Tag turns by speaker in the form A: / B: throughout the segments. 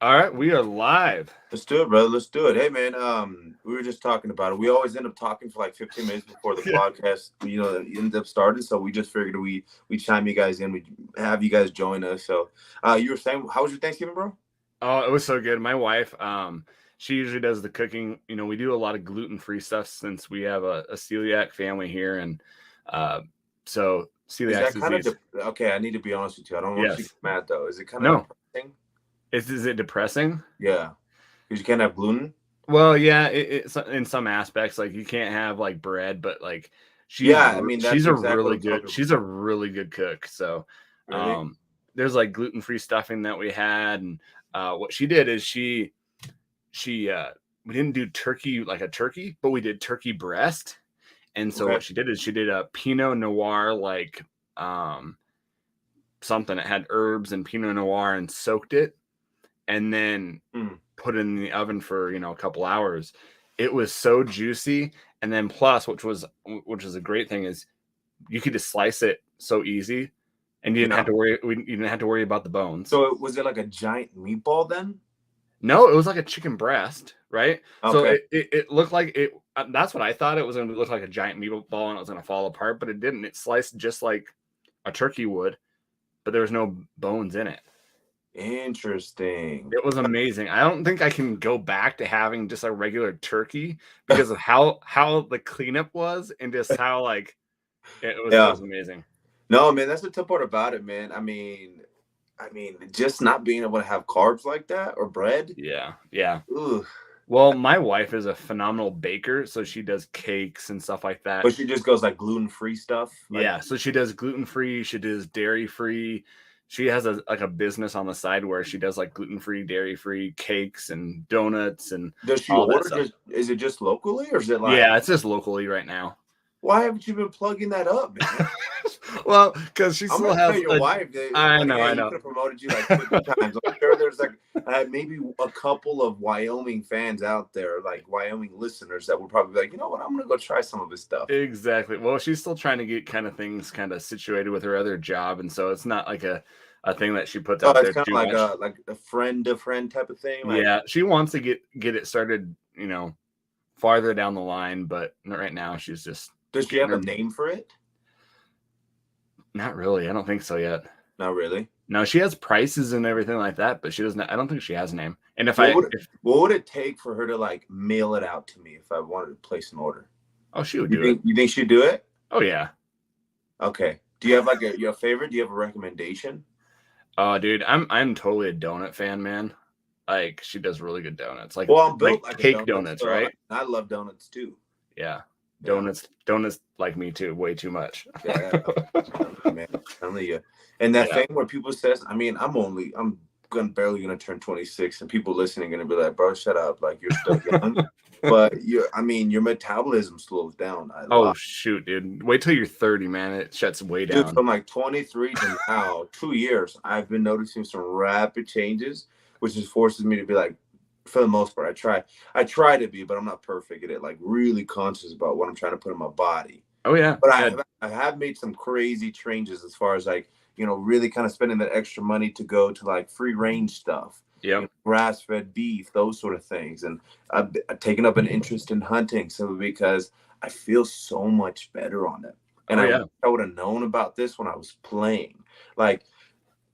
A: All right, we are live.
B: Let's do it, brother. Let's do it. Hey, man. We were just talking about it. We always end up talking for like 15 minutes before the podcast, ends up starting. So we just figured we chime you guys in. We have you guys join us. So, you were saying, how was your Thanksgiving, bro?
A: Oh, it was so good. My wife, she usually does the cooking. We do a lot of gluten-free stuff since we have a celiac family here, and so
B: Is
A: celiac
B: that kind
A: disease.
B: of okay? I need to be honest with you. I don't want to
A: Yes.
B: be mad though. Is it kind
A: No.
B: of depressing?
A: Is it depressing?
B: Yeah, because you can't have gluten.
A: Well, yeah, it's in some aspects. Like you can't have like bread, but like
B: Yeah, I mean that's
A: she's a
B: exactly what
A: really
B: I'm talking
A: good she's a really good cook. So,
B: about.
A: there's like gluten-free stuffing that we had, and what she did is she we didn't do turkey like a turkey, but we did turkey breast. And so
B: Okay.
A: what she did is she did a Pinot Noir, like something that had herbs and Pinot Noir, and soaked it, and then put it in the oven for a couple hours. It was so juicy, and then plus, which was a great thing, is you could just slice it so easy, and you didn't have to worry. You didn't have to worry about the bones.
B: So was it like a giant meatball then?
A: No, it was like a chicken breast, right?
B: Okay.
A: So it looked like it. That's what I thought. It was going to look like a giant meatball, and it was going to fall apart, but it didn't. It sliced just like a turkey would, but there was no bones in it.
B: Interesting.
A: It was amazing. I don't think I can go back to having just a regular turkey because of how the cleanup was, and just how like it was amazing.
B: No, man, that's the tough part about it, man. I mean, just not being able to have carbs like that or bread.
A: Yeah.
B: Ugh.
A: Well, my wife is a phenomenal baker, so she does cakes and stuff like that.
B: But she just goes like gluten-free stuff.
A: Yeah, so she does gluten-free, she does dairy-free. She has a business on the side where she does like gluten-free, dairy-free cakes and donuts and
B: does she
A: all
B: order? Is it just locally, or is it like?
A: Yeah, it's just locally right now.
B: Why haven't you been plugging that up, man?
A: Well, because she still has
B: your wife.
A: I know.
B: Could have promoted you like 50 times. I'm sure there's like maybe a couple of Wyoming fans out there, like Wyoming listeners, that would probably be like, you know what, I'm gonna go try some of his stuff.
A: Exactly. Well, she's still trying to get things kind of situated with her other job, and so it's not like a thing that she puts out there
B: kind
A: too
B: of
A: much.
B: like a friend to friend type of thing.
A: Yeah, she wants to get it started, farther down the line, but right now she's just.
B: Does she have a name for it?
A: Not really. I don't think so yet.
B: Not really.
A: No, she has prices and everything like that, but she doesn't. I don't think she has a name. And
B: what would it take for her to like mail it out to me if I wanted to place an order?
A: Oh, she would do it.
B: You think she'd do it?
A: Oh yeah.
B: Okay. Do you have like your favorite? Do you have a recommendation?
A: Oh, dude, I'm totally a donut fan, man. Like she does really good donuts. Like,
B: well, I'm built like
A: cake donuts, so right?
B: I love donuts too.
A: Yeah. Donuts like me too, way too much.
B: Yeah, man, I'm telling you. And that thing where people says, I mean, I'm barely gonna turn 26, and people listening are gonna be like, bro, shut up, like you're still young. But your metabolism slows down.
A: Shoot, dude. Wait till you're 30, man. It shuts way down.
B: Dude, from like 23 to now, 2 years, I've been noticing some rapid changes, which just forces me to be like, for the most part, I try to be, but I'm not perfect at it. Like really conscious about what I'm trying to put in my body.
A: Oh yeah.
B: But I have made some crazy changes as far as like, really kind of spending that extra money to go to like free range stuff.
A: Yeah.
B: Grass-fed beef, those sort of things. And I've taken up an interest in hunting simply because I feel so much better on it. And I would have known about this when I was playing. Like,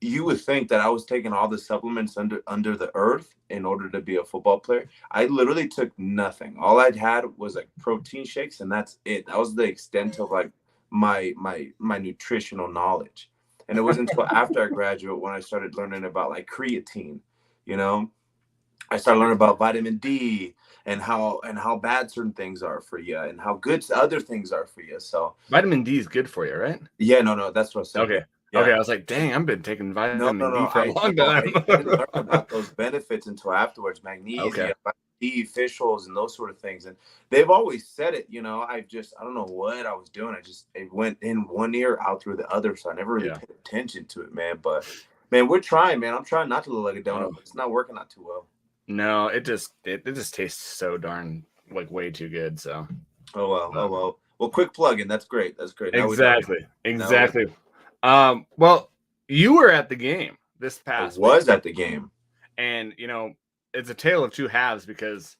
B: you would think that I was taking all the supplements under the earth in order to be a football player. I literally took nothing. All I'd had was like protein shakes, and that's it. That was the extent of like my nutritional knowledge. And it wasn't until after I graduated when I started learning about like creatine. I started learning about vitamin D and how bad certain things are for you and how good other things are for you. So
A: vitamin D is good for you, right?
B: Yeah, no, that's what I said.
A: Okay. Yeah. Okay, I was like, dang, I've been taking vitamin D for a long time.
B: I didn't learn about those benefits until afterwards. Magnesium, vitamin D, fish oils, and those sort of things. And they've always said it, I don't know what I was doing. It went in one ear, out through the other. So I never really paid attention to it, man. But, man, we're trying, man. I'm trying not to look like a donut, but it's not working out too well.
A: No, it just tastes so darn, like, way too good, so.
B: Oh, well. Well, quick plug-in. That's great.
A: Exactly. Well, you were at the game this past week.
B: I was at the game.
A: And, it's a tale of two halves because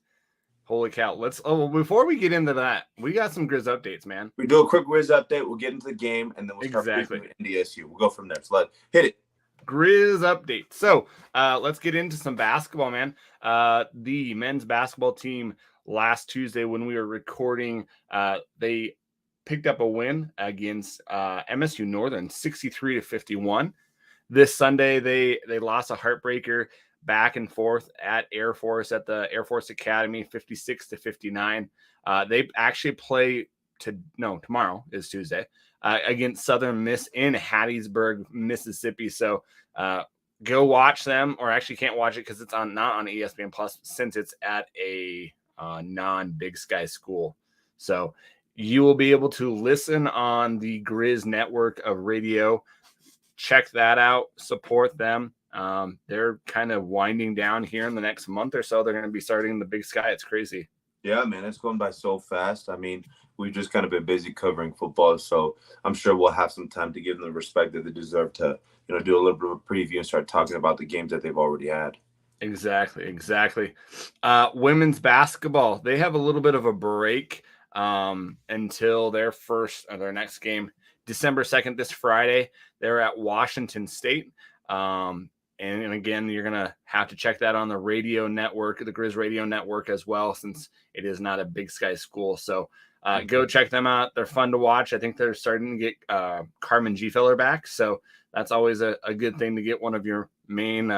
A: holy cow. Before we get into that, we got some Griz updates, man.
B: We do a quick Griz update. We'll get into the game, and then we'll start previewing NDSU. We'll go from there. So let's hit it.
A: Griz update. So let's get into some basketball, man. The men's basketball team last Tuesday when we were recording, they picked up a win against MSU Northern, 63-51. This Sunday, they lost a heartbreaker back and forth at Air Force at the Air Force Academy, 56-59. They actually play tomorrow is Tuesday against Southern Miss in Hattiesburg, Mississippi. So go watch them, or actually can't watch it because it's not on ESPN Plus since it's at a non-Big Sky school. So you will be able to listen on the Griz network of radio. Check that out. Support them. They're kind of winding down here in the next month or so. They're going to be starting the Big Sky. It's crazy. Yeah, man, it's going by so fast. I mean, we've just kind of been busy covering football, so I'm sure we'll have some time to give them the respect that they deserve to, do a little bit of a preview and start talking about the games that they've already had. Exactly. Women's basketball, they have a little bit of a break until their next game, December 2nd, this Friday. They're at Washington State. And again, you're going to have to check that on the radio network, the Griz radio network as well, since it is not a Big Sky school. So go check them out. They're fun to watch. I think they're starting to get Carmen G-Filler back. So that's always a good thing to get one of your main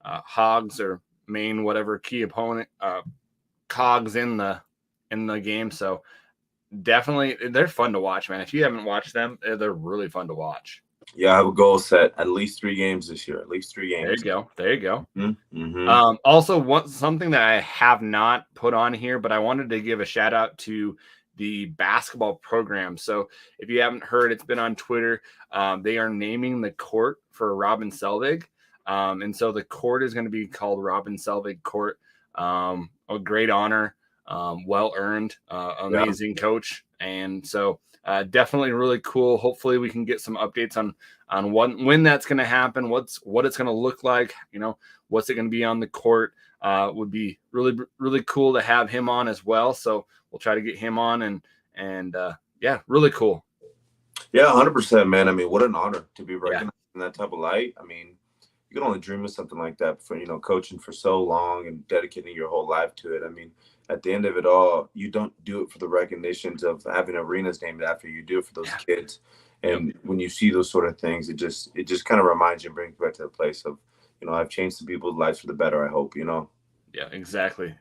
A: hogs or main whatever key opponent cogs in the game. So definitely they're fun to watch, man. If you haven't watched them, they're really fun to watch. Yeah, I have a goal set at least 3 games this year. At least 3 games. There you go. Mm-hmm. Also, something that I have not put on here, but I wanted to give a shout out to the basketball program. So if you haven't heard, it's been on Twitter. They are naming the court for Robin Selvig. And so the court is going to be called Robin Selvig Court. A great honor, well-earned, amazing coach. And so definitely really cool. Hopefully we can get some updates on when that's going to happen, what it's going to look like, what's it going to be on the court. Would be really, really cool to have him on as well. So we'll try to get him on and yeah, really cool. Yeah, 100%, man. I mean, what an honor to be recognized in that type of light. I mean, you can only dream of something like that for, coaching for so long and dedicating your whole life to it. I mean, at the end of it all, you don't do it for the recognitions of having arenas named after you. Do it for those kids. And when you see those sort of things, it just kind of reminds you and brings you back to the place of, I've changed some people's lives for the better, I hope, Yeah, exactly.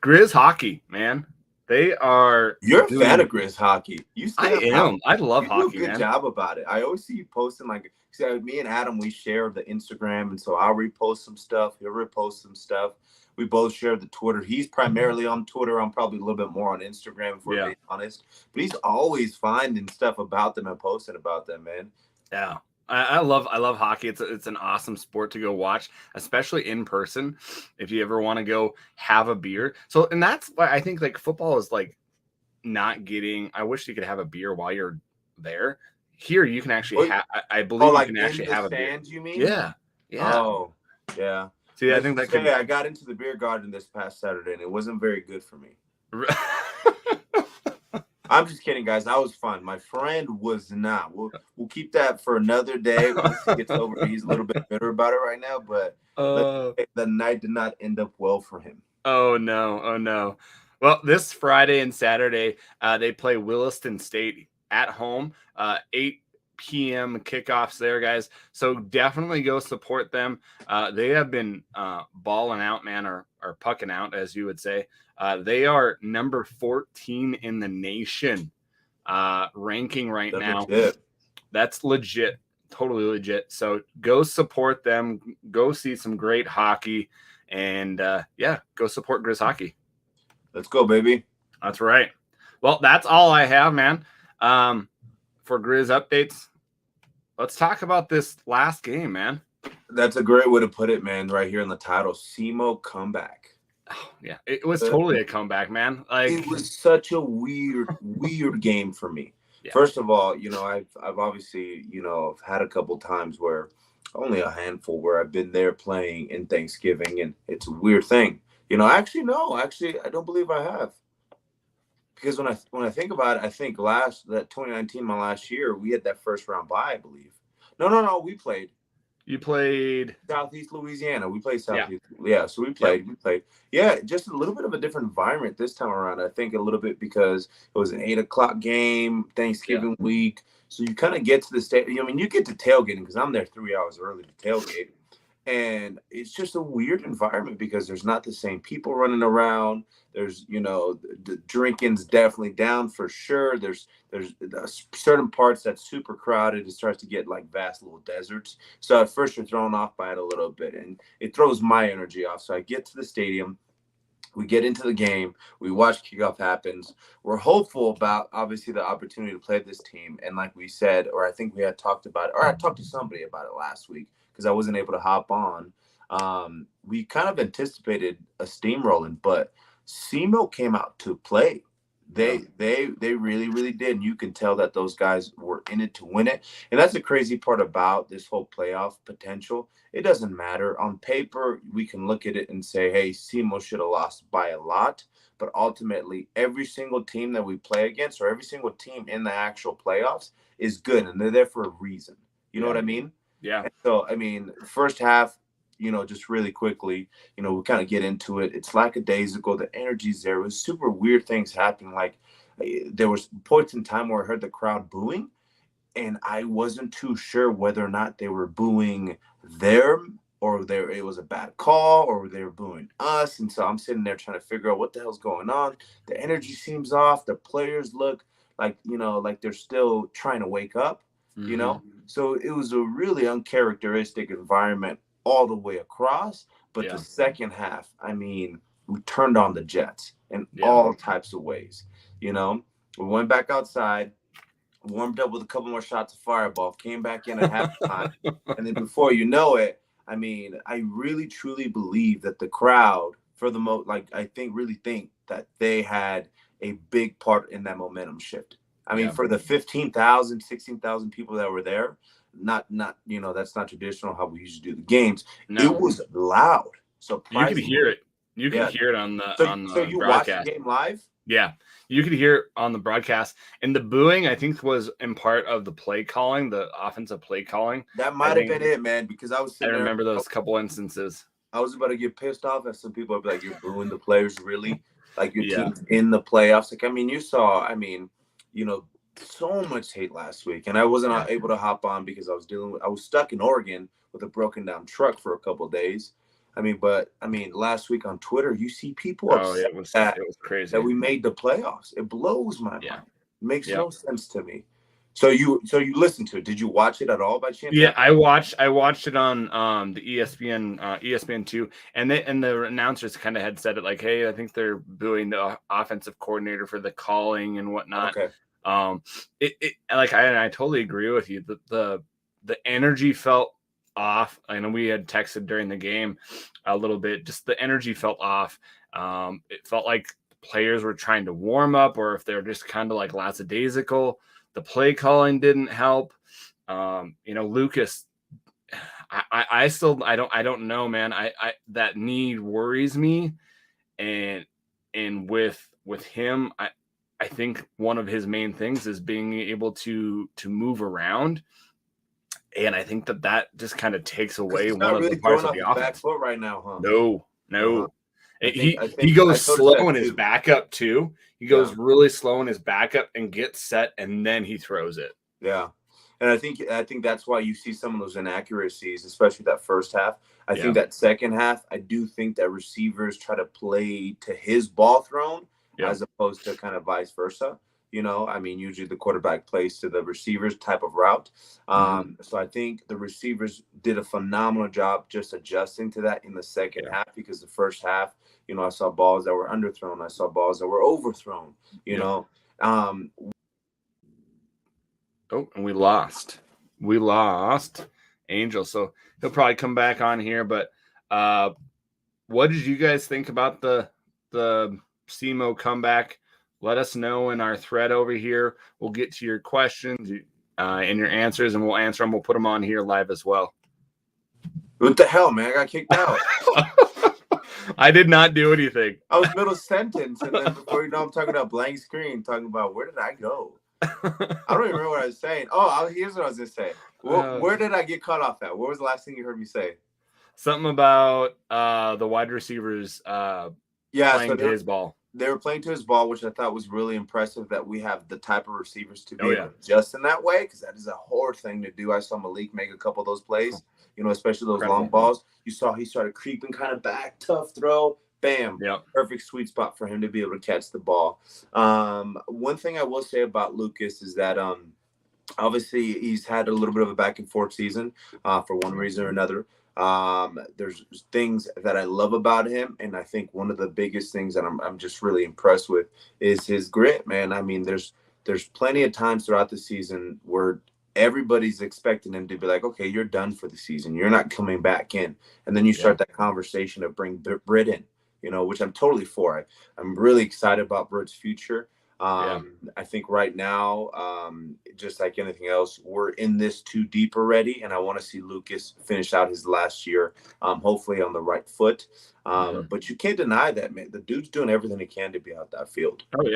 A: Griz hockey, man. They are. You're a fan of Griz hockey. I am. I love hockey, man. You do a good job about it. I always see you posting me and Adam, we share the Instagram, and so I'll repost some stuff. He'll repost some stuff. We both share the Twitter. He's primarily on Twitter. I'm probably a little bit more on Instagram, if we're being honest. But he's always finding stuff about them and posting about them, man. Yeah. I love hockey. It's an awesome sport to go watch, especially in person. If you ever want to go have a beer. So, and that's why I think football is not getting. I wish you could have a beer while you're there. Here, you can actually have. I believe you can actually have a beer. You mean? Yeah. Oh, yeah. See, I think that could. I got into the beer garden this past Saturday, and it wasn't very good for me. I'm just kidding, guys. That was fun. My friend was not. We'll keep that for another day once he gets over. He's a little bit bitter about it right now, but the night did not end up well for him. Oh no. Well, this Friday and Saturday, they play Williston State at home. 8 p.m. kickoffs there, guys. So definitely go support them. They have been balling out, man, or pucking out, as you would say. They are number 14 in the nation ranking right now. Legit. That's legit. Totally legit. So go support them. Go see some great hockey. And go support Griz hockey. Let's go, baby. That's right. Well, that's all I have, man. For Griz updates, let's talk about this last game, man. That's a great way to put it, man. Right here in the title, SEMO comeback. Oh, yeah, it was totally a comeback, man. It was such a weird game for me. Yeah. First of all, I've obviously, had a couple times where
B: Only a handful where I've been there playing in Thanksgiving, and it's a weird thing. Actually, no, actually, I don't believe I have. Because when I think about it, I think that 2019, my last year, we had that first round bye, I believe. No, we played.
A: You played
B: Southeast Louisiana. We played
A: yeah.
B: Southeast. Yeah, so we played. Yep. We played. Yeah, just a little bit of a different environment this time around. I think a little bit because it was an 8 o'clock game, Thanksgiving week. So you kind of get to the stadium. I mean, you get to tailgating because I'm there 3 hours early to tailgate. And it's just a weird environment because there's not the same people running around. There's, the drinking's definitely down for sure. There's certain parts that's super crowded. It starts to get like vast little deserts. So at first you're thrown off by it a little bit, and it throws my energy off. So I get to the stadium. We get into the game. We watch kickoff happens. We're hopeful about, obviously, the opportunity to play this team. And like we said, or I think we had talked about it, or I talked to somebody about it last week because I wasn't able to hop on. We kind of anticipated a steamrolling, but SEMO came out to play. They really, really did. And you can tell that those guys were in it to win it. And that's the crazy part about this whole playoff potential. It doesn't matter. On paper, we can look at it and say, hey, SEMO should have lost by a lot. But ultimately, every single team that we play against or every single team in the actual playoffs is good. And they're there for a reason. You know what I mean?
A: Yeah.
B: And so, I mean, first half, just really quickly, we kind of get into it. It's lackadaisical. The energy's there. It was super weird things happening. Like there was points in time where I heard the crowd booing, and I wasn't too sure whether or not they were booing them or it was a bad call or they were booing us. And so I'm sitting there trying to figure out what the hell's going on. The energy seems off. The players look like, like they're still trying to wake up, So it was a really uncharacteristic environment all the way across. But the second half, I mean, we turned on the Jets in all types of ways. We went back outside, warmed up with a couple more shots of Fireball, came back in at halftime. And then before you know it, I mean, I really truly believe that the crowd, for the most, really think that they had a big part in that momentum shift. I mean, for the 15,000, 16,000 people that were there, not that's not traditional how we usually do the games. No. It was loud. So
A: you could hear it. You could hear it on the
B: so you
A: broadcast.
B: Watched the game live?
A: Yeah, you could hear it on the broadcast. And the booing, I think, was in part of the play calling, the offensive play calling.
B: That might have been it, man, because I
A: remember those couple instances.
B: I was about to get pissed off at some people. I'd be like, you're booing the players, really? Like your team's in the playoffs. Like, I mean, you saw, so much hate last week. And I wasn't able to hop on because I was stuck in Oregon with a broken down truck for a couple of days. But last week on Twitter, you see people upset
A: it was crazy
B: that we made the playoffs. It blows my mind. It makes no sense to me. So you listened to it. Did you watch it at all by chance?
A: Yeah, I watched it on the ESPN2, and the announcers kind of had said it like, hey, I think they're booing the offensive coordinator for the calling and whatnot.
B: Okay.
A: I totally agree with you. The energy felt off. I know we had texted during the game a little bit. Just the energy felt off. It felt like players were trying to warm up, or if they're just kind of like lackadaisical. The play calling didn't help. Lucas, I don't know, man. I that knee worries me, and with him, I think one of his main things is being able to move around. And I think that just kind of takes away one of the parts of the offense.
B: Back foot right now, huh?
A: No. He goes slow in his backup too. He goes really slow in his backup and gets set, and then he throws it.
B: Yeah, and I think that's why you see some of those inaccuracies, especially that first half. I think that second half, I do think that receivers try to play to his ball thrown as opposed to kind of vice versa. Usually the quarterback plays to the receivers type of route. So I think the receivers did a phenomenal job just adjusting to that in the second half, because the first half, I saw balls that were underthrown. I saw balls that were overthrown,
A: and we lost Angel. So he'll probably come back on here. But what did you guys think about the SEMO comeback? Let us know in our thread over here. We'll get to your questions and your answers, and we'll answer them. We'll put them on here live as well.
B: What the hell, man? I got kicked out.
A: I did not do anything.
B: I was middle sentence, and then before you know, I'm talking about blank screen, talking about where did I go? I don't even remember what I was saying. Oh, here's what I was gonna say. Where did I get cut off at? What was the last thing you heard me say?
A: Something about the wide receivers playing to his ball.
B: They were playing to his ball, which I thought was really impressive that we have the type of receivers to be able to adjust in that way, because that is a hard thing to do. I saw Malik make a couple of those plays, especially those long balls. You saw he started creeping kind of back, tough throw, bam, perfect sweet spot for him to be able to catch the ball. One thing I will say about Lucas is that obviously he's had a little bit of a back and forth season for one reason or another. There's things that I love about him, and I think one of the biggest things that I'm just really impressed with is his grit, man. I mean, there's plenty of times throughout the season where everybody's expecting him to be like, okay, you're done for the season, you're not coming back in, and then you start that conversation of bring Britt in, which I'm totally for. I'm really excited about Britt's future. I think right now, just like anything else, we're in this too deep already, and I want to see Lucas finish out his last year, hopefully on the right foot. But you can't deny that, man. The dude's doing everything he can to be out that field.
A: Oh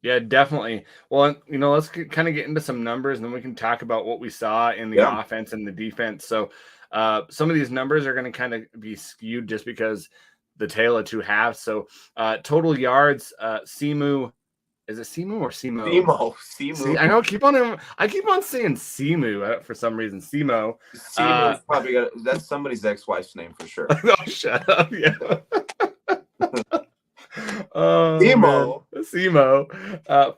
A: yeah, definitely. Well, let's kind of get into some numbers, and then we can talk about what we saw in the offense and the defense. So, some of these numbers are going to kind of be skewed just because the tale of two halves. So, total yards, SEMO. Is it SEMO or SEMO?
B: SEMO.
A: I know. I keep on saying SEMO for some reason. SEMO.
B: SEMO probably that's somebody's ex-wife's name for sure.
A: Oh, shut up! Yeah. SEMO.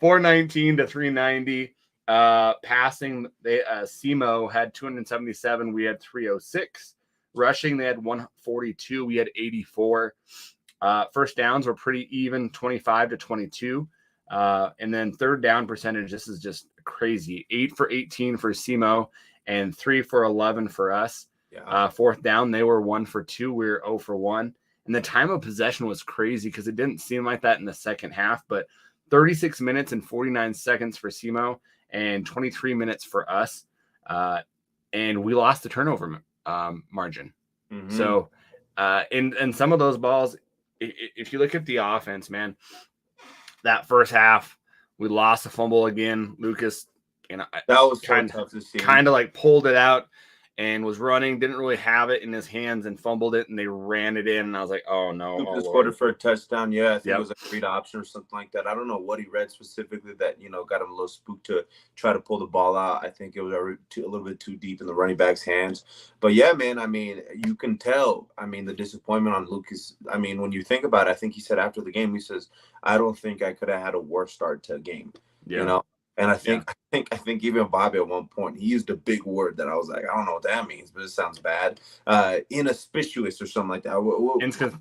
A: 419 to 390. Passing, SEMO had 277. We had 306. Rushing, they had 142. We had 84. First downs were pretty even, 25 to 22. And then third down percentage, this is just crazy. 8 for 18 for SEMO and 3 for 11 for us. Fourth down, they were 1 for 2. We were 0 for 1. And the time of possession was crazy because it didn't seem like that in the second half, but 36 minutes and 49 seconds for SEMO and 23 minutes for us. And we lost the turnover margin. Mm-hmm. So in some of those balls, if you look at the offense, man, that first half, we lost a fumble again. Lucas,
B: that was kind
A: of like pulled it out and was running, didn't really have it in his hands and fumbled it, and they ran it in. And I was like, oh no.
B: Lucas scored for a touchdown. Yeah, I think it was a read option or something like that. I don't know what he read specifically that, got him a little spooked to try to pull the ball out. I think it was a little bit too deep in the running back's hands. But yeah, man, I mean, you can tell, the disappointment on Lucas. I mean, when you think about it, I think he said after the game, he says, I don't think I could have had a worse start to a game, And I think even Bobby at one point, he used a big word that I was like, I don't know what that means, but it sounds bad. Inauspicious or something like that.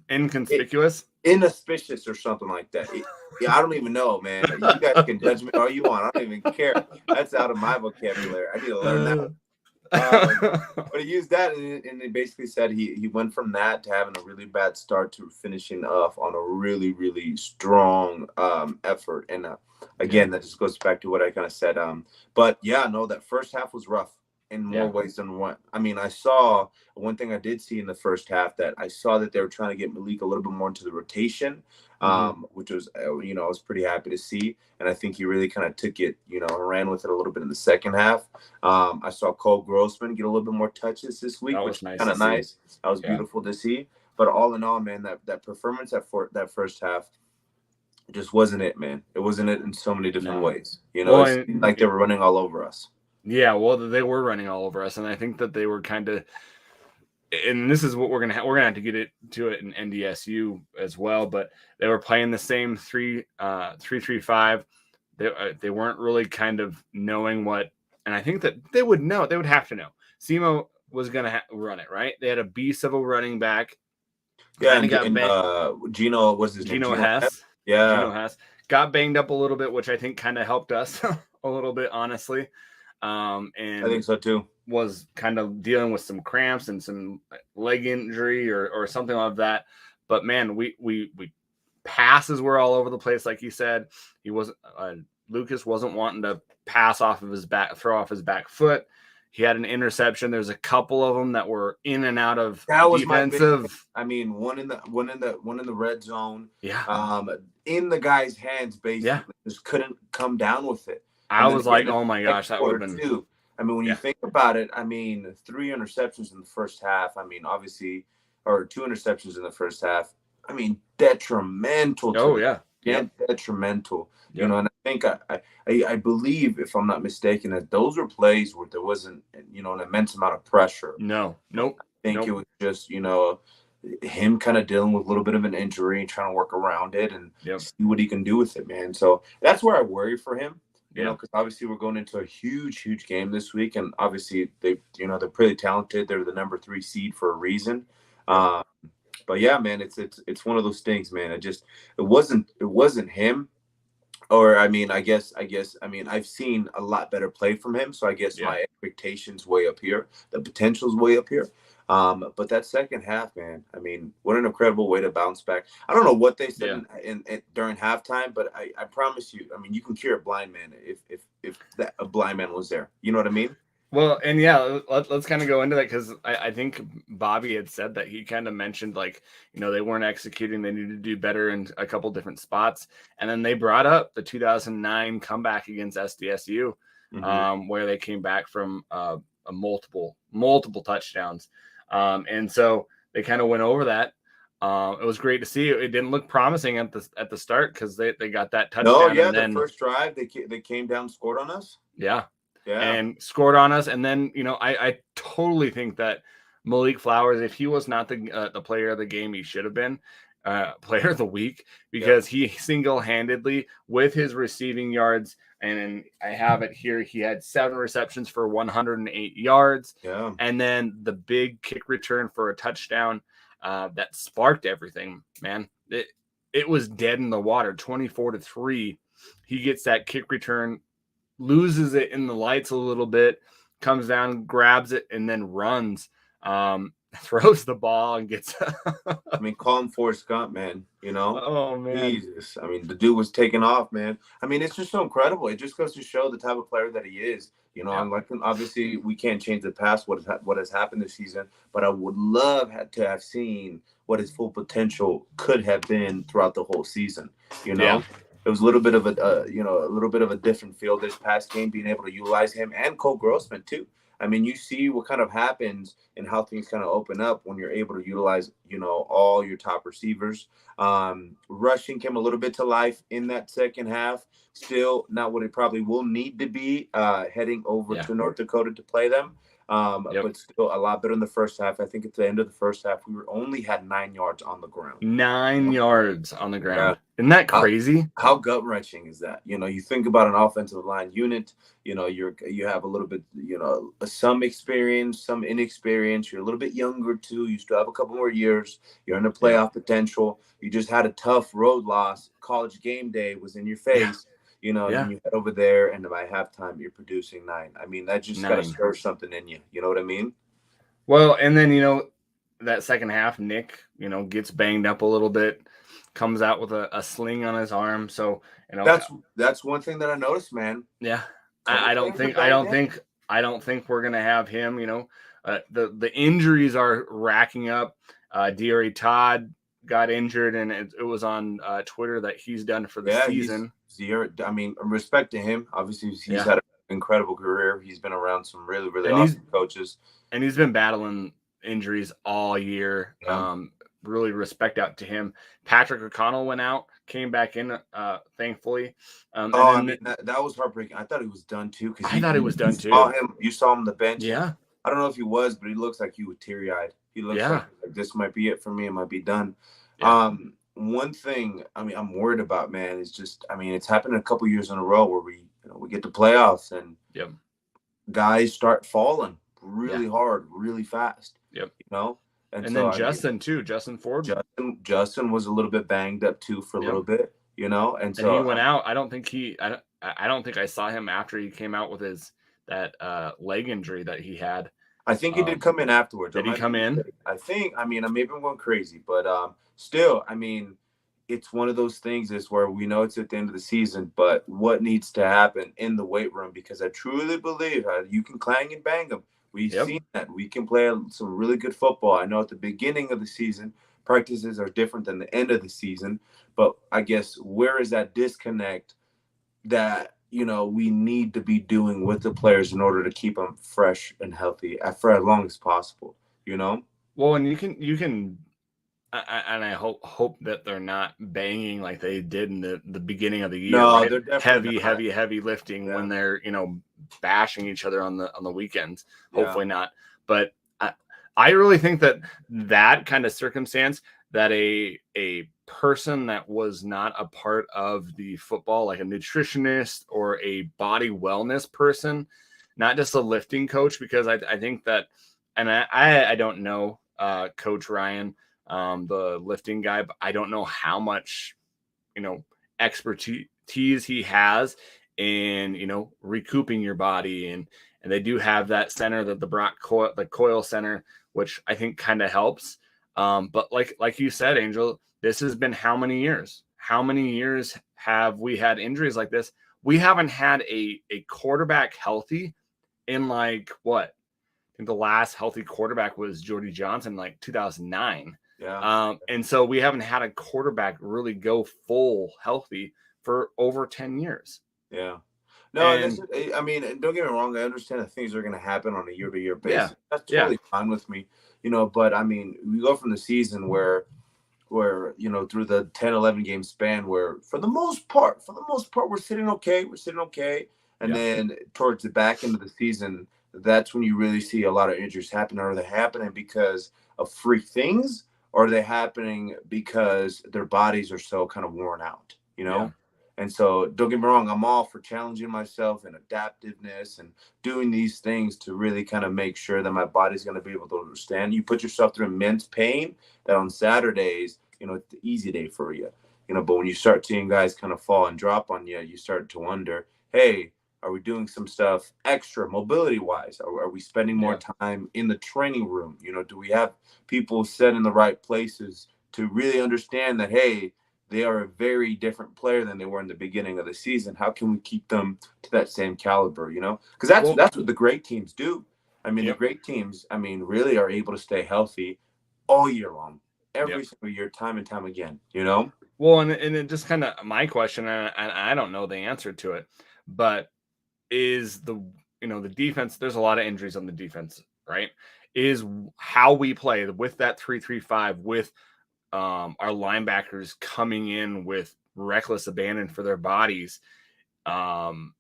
A: Inconspicuous?
B: Inauspicious or something like that. I don't even know, man. You guys can judge me all you want. I don't even care. That's out of my vocabulary. I need to learn that. But he used that, and he basically said he went from that to having a really bad start to finishing off on a really, really strong effort. And again, that just goes back to what I kind of said. But yeah, no, that first half was rough in more ways than one. I mean, I saw one thing I did see in the first half that I saw that they were trying to get Malik a little bit more into the rotation, which was, I was pretty happy to see. And I think he really kind of took it, and ran with it a little bit in the second half. I saw Cole Grossman get a little bit more touches this week, which was kind of nice. That was beautiful to see. But all in all, man, that performance that first half just wasn't it, man. It wasn't it in so many different ways. It seemed like they were running all over us.
A: Yeah, well, they were running all over us, and I think that they were kind of, and this is what we're gonna have to get to it in NDSU as well. But they were playing the same 3-3-5. They weren't really kind of knowing what, and I think that they would know. They would have to know. SEMO was gonna run it, right? They had a beast of a running back.
B: Yeah, and Gino, what's his name?
A: Gino Hess.
B: Yeah,
A: Gino Hess got banged up a little bit, which I think kind of helped us a little bit, honestly. And
B: I think so too.
A: Was kind of dealing with some cramps and some leg injury or something like that. But man, we passes were all over the place, like you said. He wasn't Lucas wasn't wanting to pass off of his back, throw off his back foot. He had an interception. There's a couple of them that were in and out of
B: that was
A: defensive.
B: I mean, one in the red zone.
A: Yeah.
B: In the guy's hands, basically,
A: Yeah.
B: just couldn't come down with it.
A: I was like, oh my gosh, that would have been.
B: Too. I mean, when you think about it, I mean, 3 interceptions in the first half. I mean, obviously, or 2 interceptions in the first half. I mean, detrimental.
A: Oh yeah.
B: Detrimental. Yep. You know, and I think I believe, if I'm not mistaken, that those were plays where there wasn't, you know, an immense amount of pressure.
A: Nope.
B: I think it was just, you know, him kind of dealing with a little bit of an injury and trying to work around it and see what he can do with it, man. So that's where I worry for him, you know, because obviously we're going into a huge game this week, and obviously they're pretty talented. They're the number 3 seed for a reason. But yeah, man, it's one of those things, man. It wasn't him. Or I mean, I guess I've seen a lot better play from him. So I guess my expectations way up here, the potential's way up here. But that second half, man, I mean, what an incredible way to bounce back. I don't know what they said in during halftime, but I promise you, I mean, you can cure a blind man if a blind man was there. You know what I mean?
A: Well, and let's kind of go into that, because I think Bobby had said that he kind of mentioned, like, you know, they weren't executing. They needed to do better in a couple different spots. And then they brought up the 2009 comeback against SDSU, where they came back from a multiple touchdowns. And so they kind of went over that. It was great to see. It didn't look promising at the start because they got that touchdown.
B: No, yeah, the first drive they came down, scored on us.
A: Yeah. And scored on us. And then, you know, I totally think that Malik Flowers, if he was not the player of the game, he should have been player of the week, because he single-handedly, with his receiving yards, and I have it here, he had 7 receptions for 108 yards. Yeah. And then the big kick return for a touchdown that sparked everything, man. It was dead in the water, 24-3. He gets that kick return, loses it in the lights a little bit, comes down, grabs it, and then runs, throws the ball and gets.
B: I mean, call him Forrest Gump, man. You know?
A: Oh, man.
B: Jesus. I mean, the dude was taking off, man. I mean, it's just so incredible. It just goes to show the type of player that he is. You know, and like, obviously we can't change the past, what has happened this season, but I would love to have seen what his full potential could have been throughout the whole season. You know? Yeah. It was a little bit of a different feel this past game, being able to utilize him and Cole Grossman too. I mean, you see what kind of happens and how things kind of open up when you're able to utilize, you know, all your top receivers. Rushing came a little bit to life in that second half. Still not what it probably will need to be heading over to North Dakota to play them. But still a lot better in the first half. I think at the end of the first half, we only had 9 yards on the ground.
A: 9 yards on the ground. Yeah. Isn't that crazy?
B: How gut-wrenching is that? You know, you think about an offensive line unit, you know, you have a little bit, you know, some experience, some inexperience. You're a little bit younger too. You still have a couple more years. You're in the playoff potential. You just had a tough road loss. College game day was in your face. Yeah. You know, and you head over there, and by halftime, you're producing 9. I mean, that just got to stir something in you. You know what I mean?
A: Well, and then, you know, that second half, Nick, you know, gets banged up a little bit, comes out with a sling on his arm. So, you know,
B: that's one thing that I noticed, man.
A: Yeah, I don't think we're gonna have him. You know, the injuries are racking up. Deary Todd got injured, and it was on Twitter that he's done for the season.
B: I mean, respect to him. Obviously, he's had an incredible career. He's been around some really, really awesome coaches.
A: And he's been battling injuries all year. Yeah. Really respect out to him. Patrick O'Connell went out, came back in, thankfully.
B: I mean, that was heartbreaking. I thought he was done too.
A: I thought he was done too.
B: You saw him on the bench.
A: Yeah.
B: I don't know if he was, but he looks like he was teary-eyed. He looks like this might be it for me. It might be done. Yeah. One thing, I mean, I'm worried about, man, is just, I mean, it's happened a couple years in a row where we get to playoffs and guys start falling really hard, really fast. Yep. You know?
A: And so, then Justin too, Justin Ford.
B: Justin was a little bit banged up too for a little bit, you know? And so
A: he went out. I don't think I saw him after he came out with that leg injury that he had.
B: I think he did come in afterwards.
A: Did he come in?
B: I mean, maybe I'm going crazy, but still, I mean, it's one of those things is where we know it's at the end of the season, but what needs to happen in the weight room? Because I truly believe you can clang and bang them. We've seen that. We can play some really good football. I know at the beginning of the season, practices are different than the end of the season, but I guess where is that disconnect that, we need to be doing with the players in order to keep them fresh and healthy for as long as possible,
A: Well, and you can and I hope that they're not banging like they did in the beginning of the year.
B: No,
A: right?
B: they're definitely
A: heavy lifting when they're bashing each other on the weekends. Hopefully not. But I really think that kind of circumstance, that a person that was not a part of the football, like a nutritionist or a body wellness person, not just a lifting coach, because I think that, and I don't know Coach Ryan, the lifting guy, but I don't know how much, expertise he has in, recouping your body. And they do have that center, that the coil center, which I think kind of helps. But like you said, Angel, this has been how many years? How many years have we had injuries like this? We haven't had a quarterback healthy in like what? I think the last healthy quarterback was Jordy Johnson, like 2009.
B: Yeah.
A: And so we haven't had a quarterback really go full healthy for over 10 years.
B: Yeah. No, and I mean, don't get me wrong. I understand that things are going to happen on a year-to-year basis. That's totally fine with me, but I mean, we go from the season where, through the 10, 11 game span where for the most part, we're sitting okay. And then towards the back end of the season, that's when you really see a lot of injuries happen. Are they happening because of freak things, or are they happening because their bodies are so kind of worn out, And so don't get me wrong, I'm all for challenging myself and adaptiveness and doing these things to really kind of make sure that my body's going to be able to understand. You put yourself through immense pain that on Saturdays, it's the easy day for you, but when you start seeing guys kind of fall and drop on you, you start to wonder, hey, are we doing some stuff extra mobility wise? Are we spending more time in the training room? Do we have people set in the right places to really understand that, hey, they are a very different player than they were in the beginning of the season? How can we keep them to that same caliber, Because that's what the great teams do. I mean, the great teams, really are able to stay healthy all year long, every single year, time and time again,
A: Well, and it just kind of my question, and I don't know the answer to it, but is the defense, there's a lot of injuries on the defense, right? Is how we play with that 3-3-5 with our linebackers coming in with reckless abandon for their bodies. Would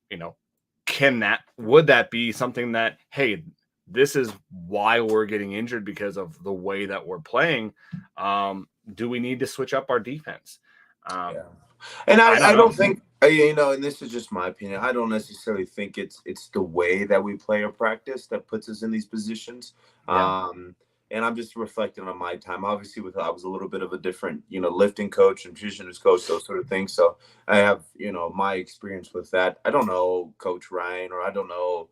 A: that be something that, hey, this is why we're getting injured because of the way that we're playing? Do we need to switch up our defense?
B: And I don't think, and this is just my opinion, I don't necessarily think it's the way that we play or practice that puts us in these positions. And I'm just reflecting on my time. Obviously, I was a little bit of a different, lifting coach and nutritionist coach, those sort of things. So I have, my experience with that. I don't know Coach Ryan, or I don't know,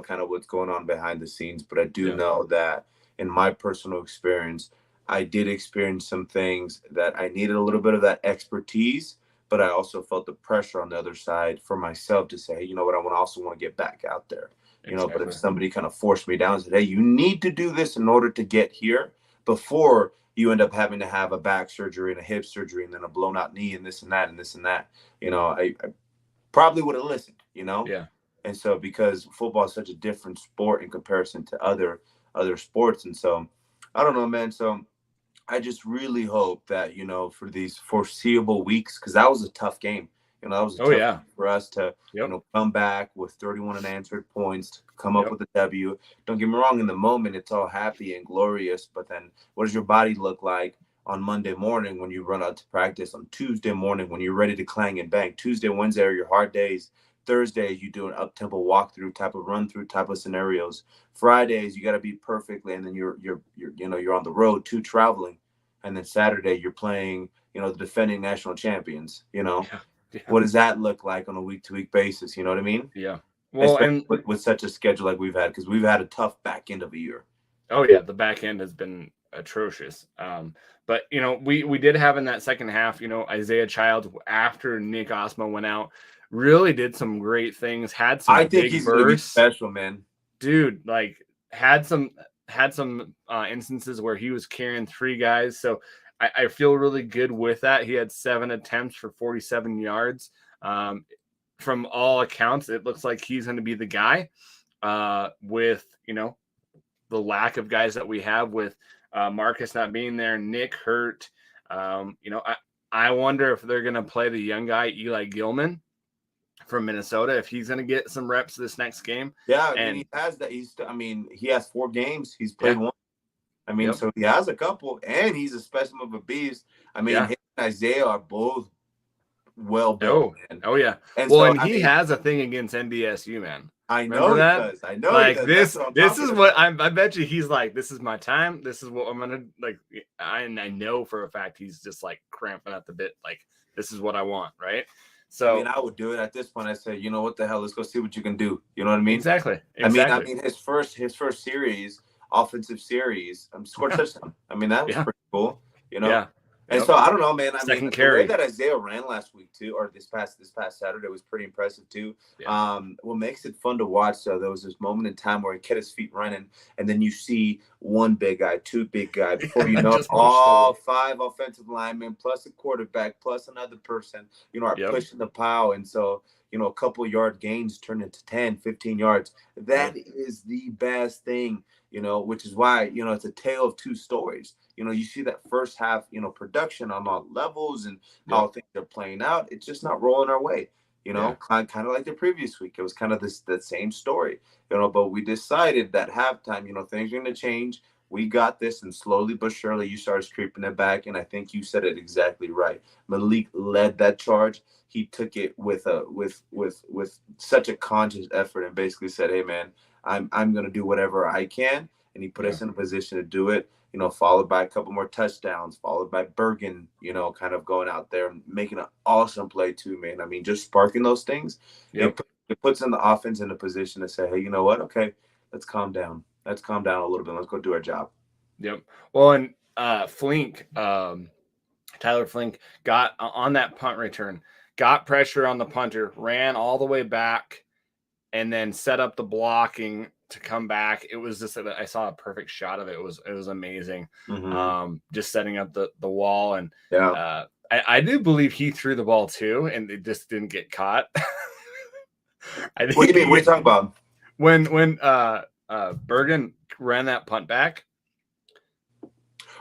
B: kind of what's going on behind the scenes. But I do know that in my personal experience, I did experience some things that I needed a little bit of that expertise, but I also felt the pressure on the other side for myself to say, hey, you know what, I also want to get back out there. But if somebody kind of forced me down and said, hey, you need to do this in order to get here, before you end up having to have a back surgery and a hip surgery and then a blown out knee and this and that and this and that, I probably would have listened, And so because football is such a different sport in comparison to other sports. And so I don't know, man. So I just really hope that, for these foreseeable weeks, because that was a tough game. That was a tough game for us to, come back with 31 unanswered points, to come up with a W. Don't get me wrong, in the moment, it's all happy and glorious. But then what does your body look like on Monday morning when you run out to practice, on Tuesday morning when you're ready to clang and bang? Tuesday, Wednesday are your hard days. Thursdays, you do an up-tempo walkthrough type of run-through type of scenarios. Fridays, you got to be perfectly, and then you're on the road too, traveling. And then Saturday, you're playing, the defending national champions. What does that look like on a week-to-week basis? You know what I mean?
A: Yeah. Well,
B: especially with such a schedule like we've had, because we've had a tough back end of the year.
A: Oh yeah, the back end has been atrocious. But we did have in that second half, Isaiah Childs, after Nick Osmo went out, really did some great things. Had some
B: I think
A: big
B: he's
A: bursts.
B: gonna be special, man.
A: Dude, like had some instances where he was carrying 3 guys. So I feel really good with that. He had 7 attempts for 47 yards. From all accounts, it looks like he's going to be the guy. With the lack of guys that we have, with Marcus not being there, Nick hurt. I wonder if they're going to play the young guy Eli Gilman from Minnesota, if he's going to get some reps this next game.
B: Yeah, and he has that. He has 4 games. He's played 1. So he has a couple, and he's a specimen of a beast. Him and Isaiah are both well built.
A: Oh yeah. And he has a thing against NDSU, man.
B: I know that. I know.
A: Like this is what I bet you he's like, this is my time. This is what I'm gonna like. I know for a fact he's just like cramping at the bit. Like, this is what I want, right? So
B: I would do it at this point. I say, what the hell? Let's go see what you can do. You know what I mean?
A: Exactly.
B: His first series, offensive series, scored touchdown. That was pretty cool. Yeah. And so I don't know, man.
A: Second
B: the
A: carry
B: way that Isaiah ran last week too, or this past Saturday, was pretty impressive too. Yeah. What makes it fun to watch, though, there was this moment in time where he kept his feet running, and then you see 1 big guy, 2 big guy, before you know, all 5 offensive linemen plus a quarterback plus another person, are pushing the pile, and so a couple yard gains turn into 10, 15 yards. That is the best thing. Which is why, it's a tale of 2 stories. You see that first half, production on all levels and how things are playing out. It's just not rolling our way, kind of like the previous week. It was kind of that same story, but we decided that halftime, things are going to change. We got this, and slowly but surely you started creeping it back. And I think you said it exactly right. Malik led that charge. He took it with such a conscious effort and basically said, hey, man, I'm going to do whatever I can. And he put us in a position to do it, followed by a couple more touchdowns, followed by Bergen, kind of going out there and making an awesome play too, man. Just sparking those things. It puts in the offense in a position to say, hey, you know what? Okay, let's calm down. Let's calm down a little bit. Let's go do our job.
A: Yep. Well, and Flink, Tyler Flink got on that punt return, got pressure on the punter, ran all the way back, and then set up the blocking to come back. It was just, I saw a perfect shot of it. It was amazing. Mm-hmm. Just setting up the wall. And I do believe he threw the ball too, and it just didn't get caught.
B: What do you mean? What are you talking about?
A: When Bergen ran that punt back.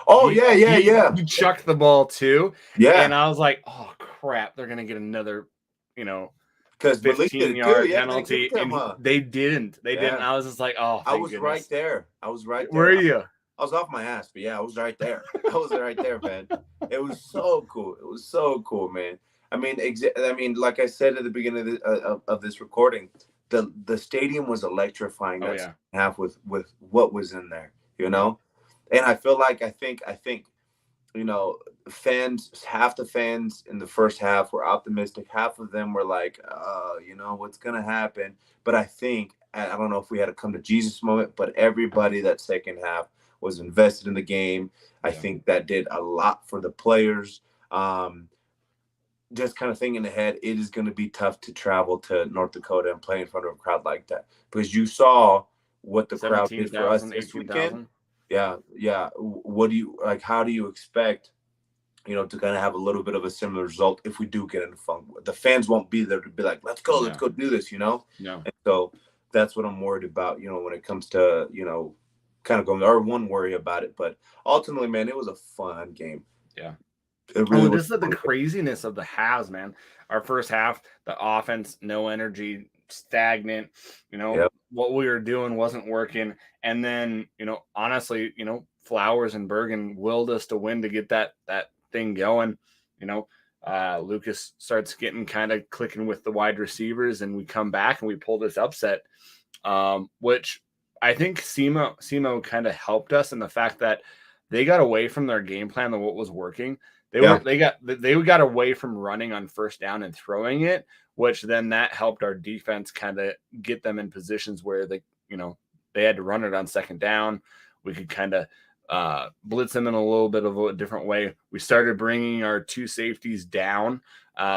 B: Oh, yeah.
A: He chucked the ball too.
B: Yeah.
A: And I was like, oh crap, they're gonna get another,
B: because
A: 15-yard penalty, and they didn't. I was just like, oh,
B: I was
A: goodness.
B: Right there.
A: Where are you?
B: I was off my ass, but I was right there. I was right there, man. It was so cool. It was so cool, man. Like I said at the beginning of this recording, the stadium was electrifying that half with what was in there, And I feel like I think fans, half the fans in the first half were optimistic. Half of them were like, what's going to happen? But I think, I don't know if we had a come to Jesus moment, but everybody that second half was invested in the game. I think that did a lot for the players. Just kind of thinking ahead, it is going to be tough to travel to North Dakota and play in front of a crowd like that, because you saw what the crowd did for us this weekend. Yeah. What do you like? How do you expect, to kind of have a little bit of a similar result if we do get in the funk? The fans won't be there to be like, let's go do this, Yeah. And so that's what I'm worried about, when it comes to, kind of going, or one worry about it. But ultimately, man, it was a fun game.
A: Yeah.
B: It really
A: was the craziness of the halves, man. Our first half, the offense, no energy, stagnant, what we were doing wasn't working. And then, honestly, Flowers and Bergen willed us to win to get that thing going. Lucas starts getting kind of clicking with the wide receivers, and we come back and we pull this upset, which I think SEMO kind of helped us in the fact that they got away from their game plan of what was working. They got away from running on first down and throwing it, which then that helped our defense kind of get them in positions where they had to run it on second down. We could kind of blitz them in a little bit of a different way. We started bringing our 2 safeties down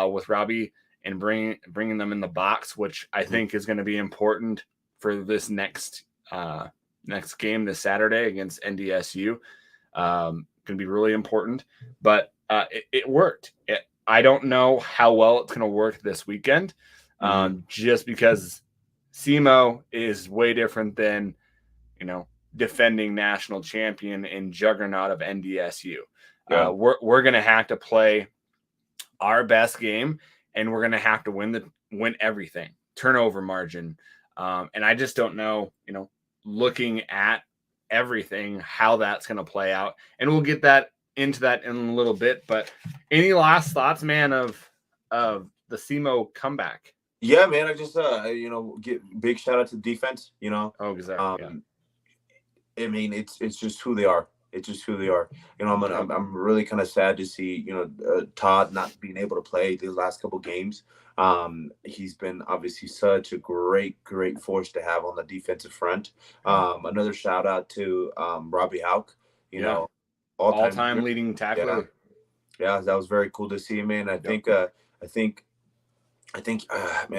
A: with Robbie and bringing them in the box, which I think is going to be important for this next game this Saturday against NDSU. Going to be really important, but it worked. I don't know how well it's going to work this weekend, just because SEMO is way different than, defending national champion and juggernaut of NDSU. Yeah. We're going to have to play our best game, and we're going to have to win everything, turnover margin. And I just don't know, looking at everything, how that's going to play out. And we'll get into that in a little bit. But any last thoughts, man, of the SEMO comeback?
B: Yeah, man. I just get big shout out to defense.
A: Oh, exactly.
B: I mean, it's just who they are. It's just who they are. I'm really kind of sad to see Todd not being able to play these last couple games. He's been obviously such a great force to have on the defensive front. Another shout out to Robbie Hauk. All-time
A: leading tackler.
B: Yeah, that was very cool to see, man. I think, man,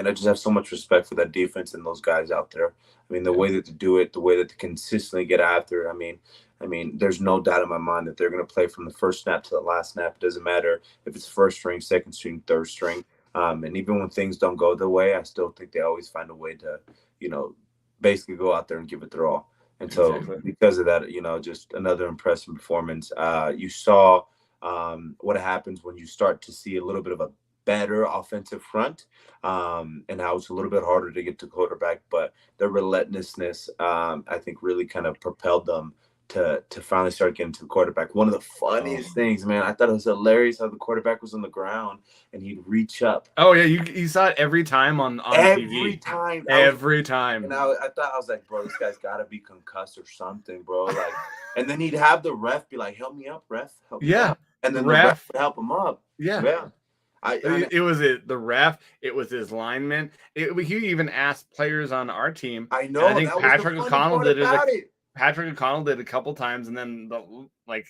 B: I just have so much respect for that defense and those guys out there. I mean, the way that they do it, the way that they consistently get after. I mean, there's no doubt in my mind that they're going to play from the first snap to the last snap. It doesn't matter if it's first string, second string, third string. And even when things don't go their way, I still think they always find a way to, basically go out there and give it their all. And so because of that, just another impressive performance. You saw what happens when you start to see a little bit of a better offensive front, and how it's a little bit harder to get to quarterback, but their relentlessness, I think, really kind of propelled them to finally start getting to the quarterback. One of the funniest things, man, I thought it was hilarious how the quarterback was on the ground and he'd reach up.
A: Oh yeah, you saw it every time on TV. Every time.
B: And I thought, I was like, bro, this guy's got to be concussed or something, bro. Like, and then he'd have the ref be like, "Help me up, ref." Help me up. And then the ref would help him up.
A: Yeah. It was the ref. It was his lineman. He even asked players on our team.
B: I know.
A: I think Patrick O'Connell did it. Patrick O'Connell did a couple times, and then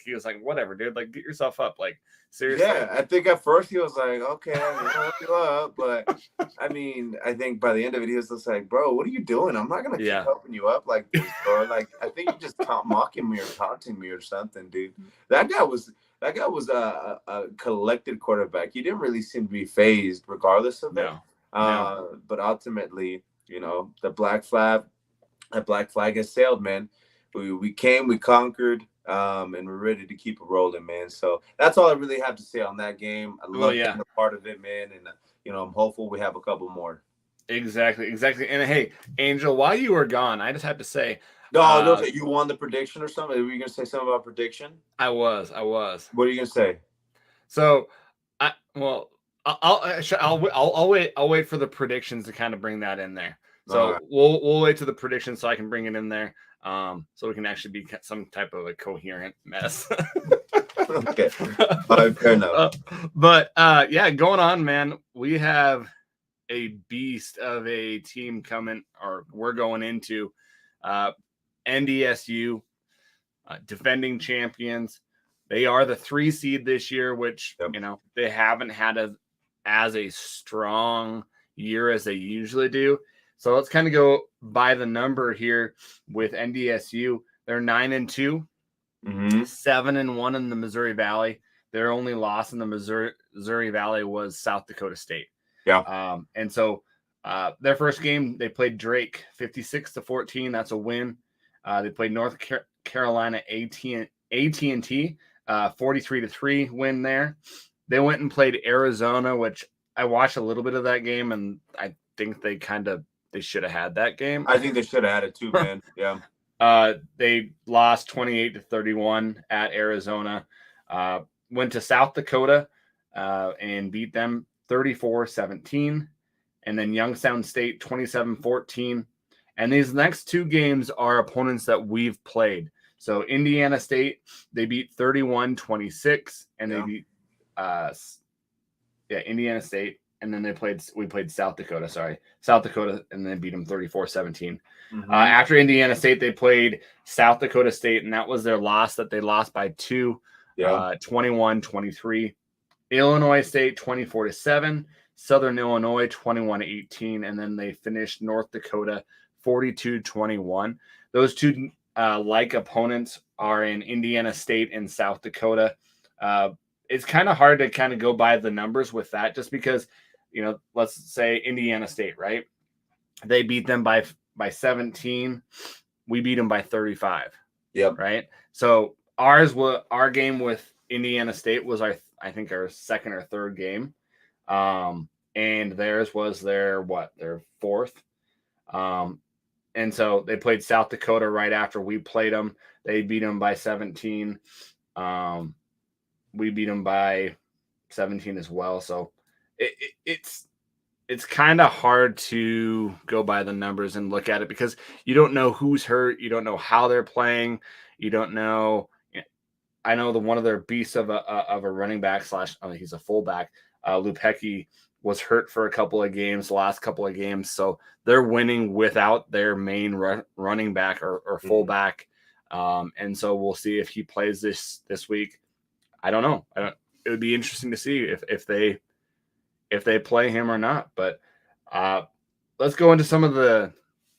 A: he was like, "Whatever, dude. Like, get yourself up. Like, seriously."
B: Yeah, I think at first he was like, "Okay, I'll help you up," but I mean, I think by the end of it, he was just like, "Bro, what are you doing? I'm not gonna keep helping you up like this, bro. Like, I think you're just mocking me or taunting me or something, dude." That guy was a collected quarterback. He didn't really seem to be phased, regardless of it. No. But ultimately, the black flag has sailed, man. We came, we conquered, and we're ready to keep it rolling, man. So that's all I really have to say on that game. I love being a part of it, man, and I'm hopeful we have a couple more.
A: Exactly. And hey, Angel, while you were gone, I just have to say,
B: no, you won the prediction or something. Were you gonna say something about prediction?
A: I was.
B: What are you gonna say?
A: So, I'll wait for the predictions to kind of bring that in there. So we'll wait to the predictions so I can bring it in there, so we can actually be some type of a coherent mess.
B: Okay, fair enough.
A: But going on, man. We have a beast of a team coming, or we're going into NDSU, defending champions. They are the 3 seed this year, which they haven't had as a strong year as they usually do. So let's kind of go by the number here with NDSU. They're 9-2, 7-1 in the Missouri Valley. Their only loss in the Missouri Valley was South Dakota State.
B: Yeah.
A: And so their first game, they played Drake 56-14. That's a win. They played North Carolina AT&T 43-3 win there. They went and played Arizona, which I watched a little bit of that game, and I think they should have had that game.
B: I think they should have had it too, man. Yeah.
A: They lost 28-31 at Arizona. Went to South Dakota and beat them 34-17. And then Youngstown State 27-14. And these next 2 games are opponents that we've played. So Indiana State, they beat 31-26, and they beat Indiana State. and then we played South Dakota, and then beat them 34-17. After Indiana State, they played South Dakota State, and that was their loss that they lost by 2, 21-23. Illinois State 24-7, Southern Illinois 21-18, and then they finished North Dakota 42-21. Those two like opponents are in Indiana State and South Dakota. It's kind of hard to kind of go by the numbers with that, just because, let's say Indiana State, right? They beat them by 17. We beat them by 35.
B: Yep.
A: Right. So our game with Indiana State was our second or third game. And theirs was their fourth. And so they played South Dakota right after we played them. They beat them by 17. We beat them by 17 as well. So it's kind of hard to go by the numbers and look at it, because you don't know who's hurt. You don't know how they're playing. You don't know. I know one of their beasts of a running back / he's a fullback, Lupecki, was hurt for a couple of games, the last couple of games. So they're winning without their main running back or fullback. And so we'll see if he plays this week. I don't know. It would be interesting to see if they play him or not. But let's go into some of the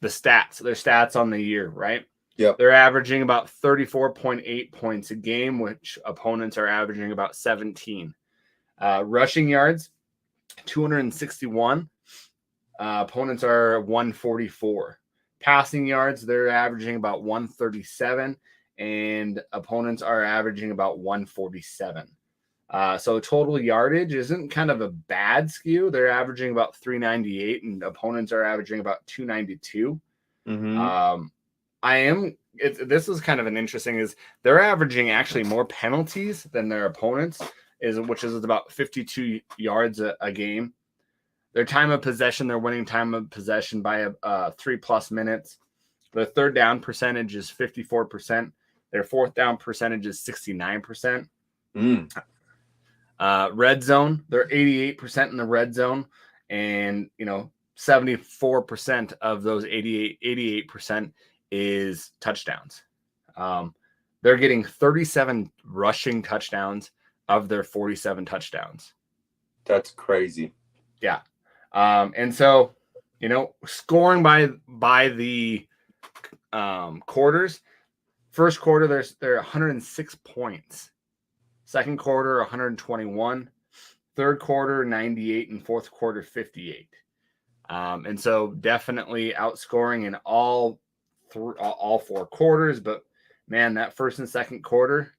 A: stats. Their stats on the year, right?
B: Yep.
A: They're averaging about 34.8 points a game, which opponents are averaging about 17. Rushing yards, 261. Opponents are 144. Passing yards, they're averaging about 137, and opponents are averaging about 147. So total yardage isn't kind of a bad skew. They're averaging about 398, and opponents are averaging about 292. This is kind of an interesting, is they're averaging actually more penalties than their opponents, which is about 52 yards a game. Their time of possession, they're winning time of possession by 3+ minutes. Their third down percentage is 54%. Their fourth down percentage is 69%. Red zone, they're 88% in the red zone, and 74% of those 88% is touchdowns. They're getting 37 rushing touchdowns of their 47 touchdowns.
B: That's crazy.
A: Yeah. And so, scoring by the quarters, first quarter, they're 106 points. Second quarter, 121. Third quarter, 98. And fourth quarter, 58. And so definitely outscoring in all 4 quarters. But, man, that first and second quarter,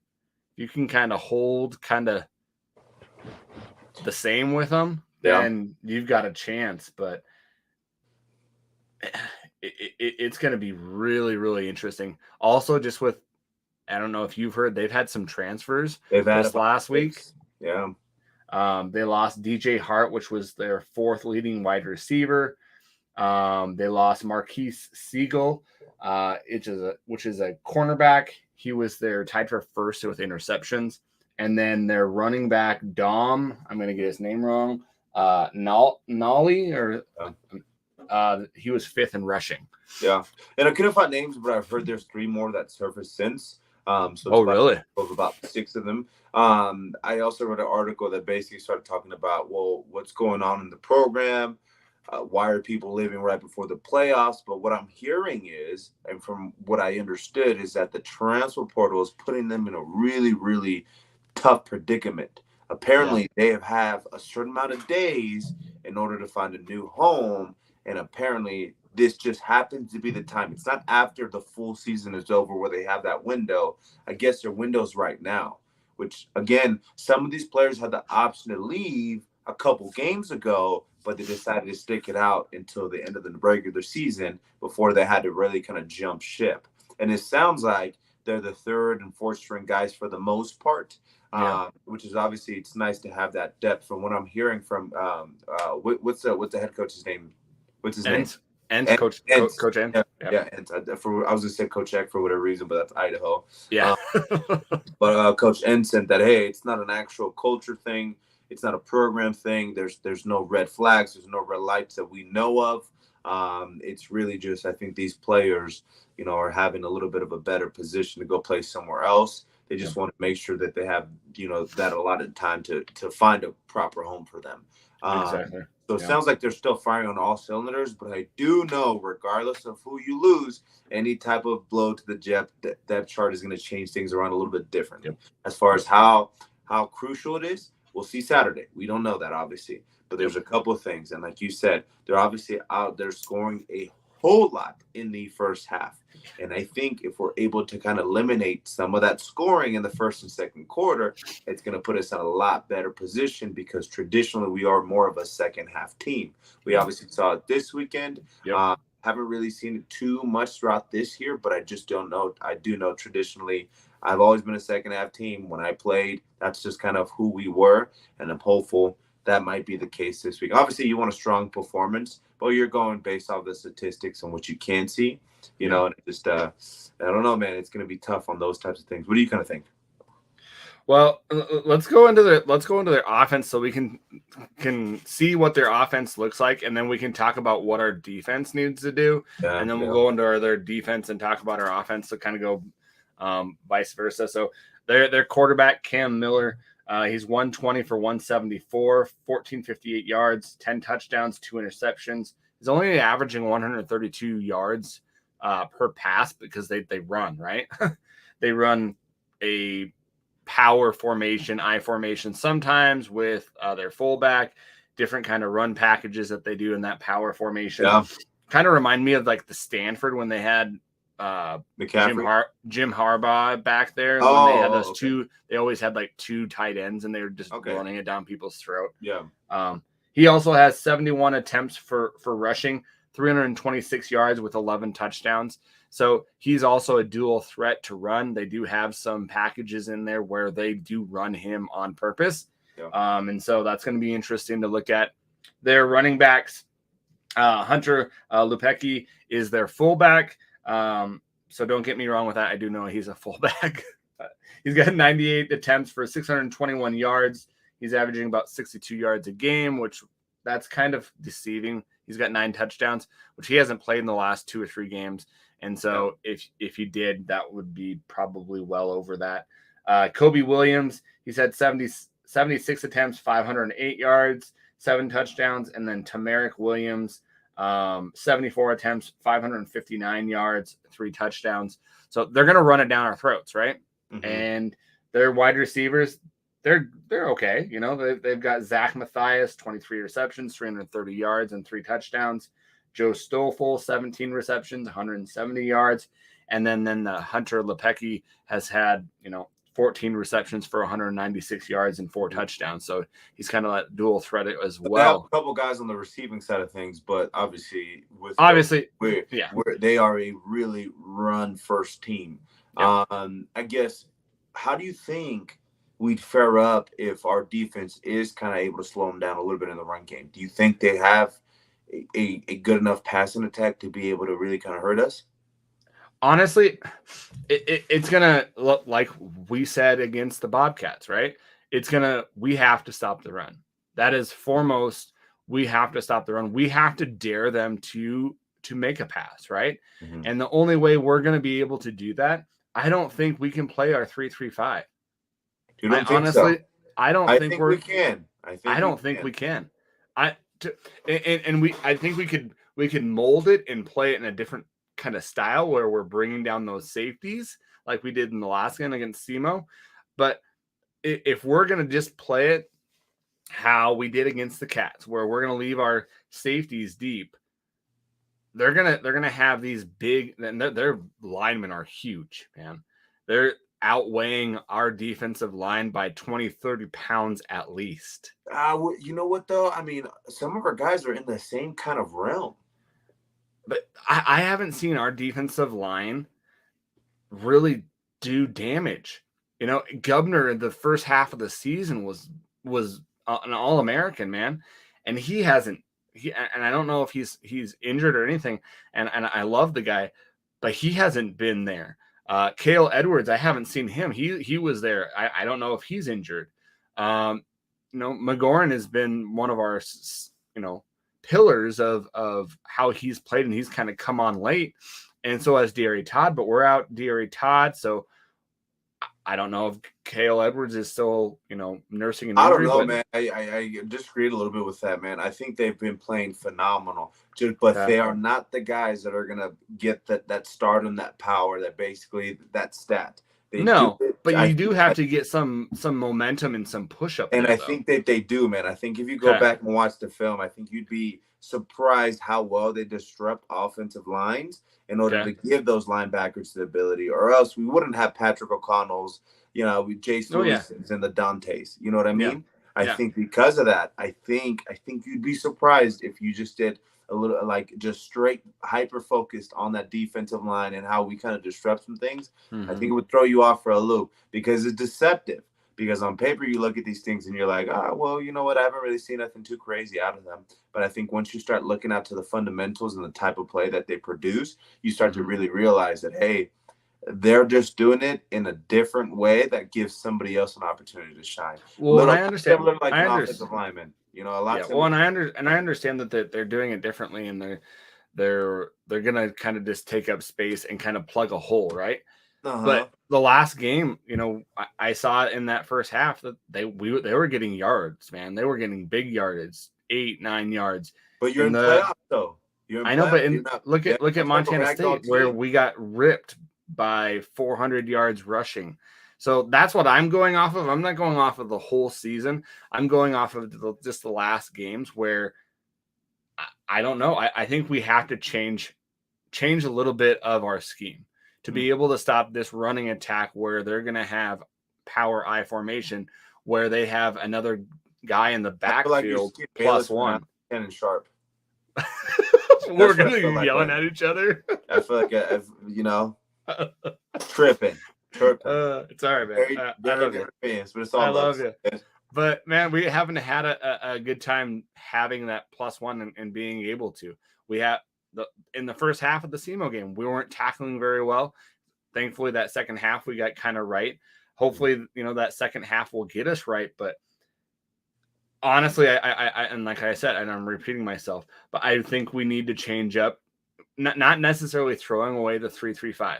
A: you can kind of hold the same with them, then you've got a chance. But it's going to be really, really interesting. Also, just with, I don't know if you've heard, they've had some transfers this last week.
B: Yeah.
A: They lost DJ Hart, which was their 4th leading wide receiver. They lost Marquise Siegel, which is a cornerback. He was tied for first with interceptions. And then their running back, Dom, I'm going to get his name wrong, Nolly, he was 5th in rushing.
B: Yeah. And I couldn't find names, but I've heard there's 3 more that surfaced since.
A: Really?
B: Of about 6 of them. I also read an article that basically started talking about, what's going on in the program? Why are people leaving right before the playoffs? But what I'm hearing is, and from what I understood, is that the transfer portal is putting them in a really, really tough predicament. Apparently, they have a certain amount of days in order to find a new home, and apparently this just happens to be the time. It's not after the full season is over where they have that window. I guess their window's right now, which, again, some of these players had the option to leave a couple games ago, but they decided to stick it out until the end of the regular season before they had to really kind of jump ship. And it sounds like they're the 3rd and 4th string guys for the most part, which is obviously, it's nice to have that depth. From what I'm hearing from, what's the head coach's name? What's his name?
A: Coach N.
B: Yeah. And I was going to say Coach Eck for whatever reason, but that's Idaho.
A: Yeah.
B: But Coach N said that, hey, it's not an actual culture thing. It's not a program thing. There's no red flags. There's no red lights that we know of. It's really just, I think these players, are having a little bit of a better position to go play somewhere else. They just want to make sure that they have, that allotted time to find a proper home for them.
A: Exactly.
B: So it sounds like they're still firing on all cylinders, but I do know, regardless of who you lose, any type of blow to the depth chart is going to change things around a little bit differently.
A: Yep.
B: As far as how crucial it is, we'll see Saturday. We don't know that, obviously, but there's a couple of things. And like you said, they're obviously out there scoring a whole lot in the first half. And I think if we're able to kind of eliminate some of that scoring in the first and second quarter, it's going to put us in a lot better position, because traditionally we are more of a second half team. We obviously saw it this weekend.
A: Yep.
B: Haven't really seen it too much throughout this year, but I just don't know. I do know traditionally I've always been a second half team. When I played, that's just kind of who we were. And I'm hopeful that might be the case this week. Obviously, you want a strong performance, but you're going based off the statistics and what you can see. And just I don't know, man. It's going to be tough on those types of things. What do you kind of think?
A: Well, let's go into their offense so we can see what their offense looks like, and then we can talk about what our defense needs to do, and then we'll go into their defense and talk about our offense to kind of go vice versa. So their quarterback, Cam Miller, he's 120 for 174, 1458 yards, 10 touchdowns, 2 interceptions. He's only averaging 132 yards per pass because they run, right? They run a power formation, I formation, sometimes with their fullback, different kind of run packages that they do in that power formation. Kind of remind me of like the Stanford when they had Jim Harbaugh back there. When they had those two, they always had like 2 tight ends and they were just running it down people's throat. He also has 71 attempts for rushing, 326 yards with 11 touchdowns. So he's also a dual threat to run. They do have some packages in there where they do run him on purpose. And so that's going to be interesting to look at. Their running backs, Hunter Lupecki is their fullback. So don't get me wrong with that. I do know he's a fullback. He's got 98 attempts for 621 yards. He's averaging about 62 yards a game, which that's kind of deceiving. He's got 9 touchdowns, which he hasn't played in the last 2 or 3 games. And so if he did, that would be probably well over that. Kobe Williams, he's had 76 attempts, 508 yards, 7 touchdowns. And then Tamarick Williams, 74 attempts, 559 yards, 3 touchdowns. So they're going to run it down our throats, right? And their wide receivers, they're okay. They've got Zach Matthias, 23 receptions, 330 yards, and 3 touchdowns. Joe Stoffel, 17 receptions, 170 yards. And then the Hunter Lupecki has had, 14 receptions for 196 yards and 4 touchdowns. So he's kind of that dual threat as well.
B: They have a couple guys on the receiving side of things, but obviously they are a really run first team. I guess, how do you think we'd fare up if our defense is kind of able to slow them down a little bit in the run game? Do you think they have a good enough passing attack to be able to really kind of hurt us?
A: Honestly, it's gonna look like we said against the Bobcats, right? We have to stop the run. That is foremost. We have to stop the run. We have to dare them to make a pass, right? And the only way we're going to be able to do that, I don't think we can play our 3-3-5.
B: You don't think so?
A: I don't think
B: we can.
A: I don't think we can. I think we could mold it and play it in a different kind of style where we're bringing down those safeties like we did in the last game against SEMO. But if we're going to just play it how we did against the Cats, where we're going to leave our safeties deep, they're gonna have these big, and their linemen are huge, man. They're outweighing our defensive line by 20, 30 pounds at least.
B: You know what, though? I mean, some of our guys are in the same kind of realm.
A: But I haven't seen our defensive line really do damage. Gubner in the first half of the season was an All-American, man. And he hasn't. And I don't know if he's injured or anything. And I love the guy, but he hasn't been there. Cale Edwards, I haven't seen him. He was there. I don't know if he's injured. McGoran has been one of our, pillars of how he's played, and he's kind of come on late. And so has De'Aaron Todd, but we're out De'Aaron Todd. So I don't know if Cale Edwards is still, nursing an injury.
B: I don't know, man. I disagreed a little bit with that, man. I think they've been playing phenomenal, but they are not the guys that are going to get that stardom, that power, that basically that stat.
A: But you do have to get some momentum and some push-up.
B: And I think that they do, man. I think if you go back and watch the film, I think you'd be surprised how well they disrupt offensive lines in order to give those linebackers the ability, or else we wouldn't have Patrick O'Connell's, Jace Lewison's and the Dantes. You know what I mean? I think because of that, I think you'd be surprised if you just did a little just straight hyper focused on that defensive line and how we kind of disrupt some things. I think it would throw you off for a loop because it's deceptive. Because on paper, you look at these things and you're like, well, you know what? I haven't really seen nothing too crazy out of them. But I think once you start looking out to the fundamentals and the type of play that they produce, you start to really realize that, hey, they're just doing it in a different way that gives somebody else an opportunity to shine.
A: Well, I understand.
B: Like an offensive lineman, a lot.
A: Well, and I understand that they're doing it differently, and they're gonna kind of just take up space and kind of plug a hole, right? But the last game, I saw it in that first half that they were getting yards, man. They were getting big yardage, 8-9 yards.
B: But you're in playoffs, though.
A: I know, but look at Montana State, where we got ripped by 400 yards rushing. So that's what I'm going off of. I'm not going off of the whole season. I'm going off of just the last games where I don't know. I think we have to change a little bit of our scheme to be able to stop this running attack where they're going to have power I formation, where they have another guy in the backfield plus one.
B: Cannon Sharp.
A: We're going to be yelling at each other.
B: I feel like, tripping.
A: It's all right, man. I love you.
B: But it's all
A: I love you. But, man, we haven't had a good time having that plus one and being able to. We have in the first half of the SEMO game, we weren't tackling very well. Thankfully, that second half we got kind of right. Hopefully, that second half will get us right. But honestly, I and like I said, and I'm repeating myself, but I think we need to change up, not necessarily throwing away the 3-3-5,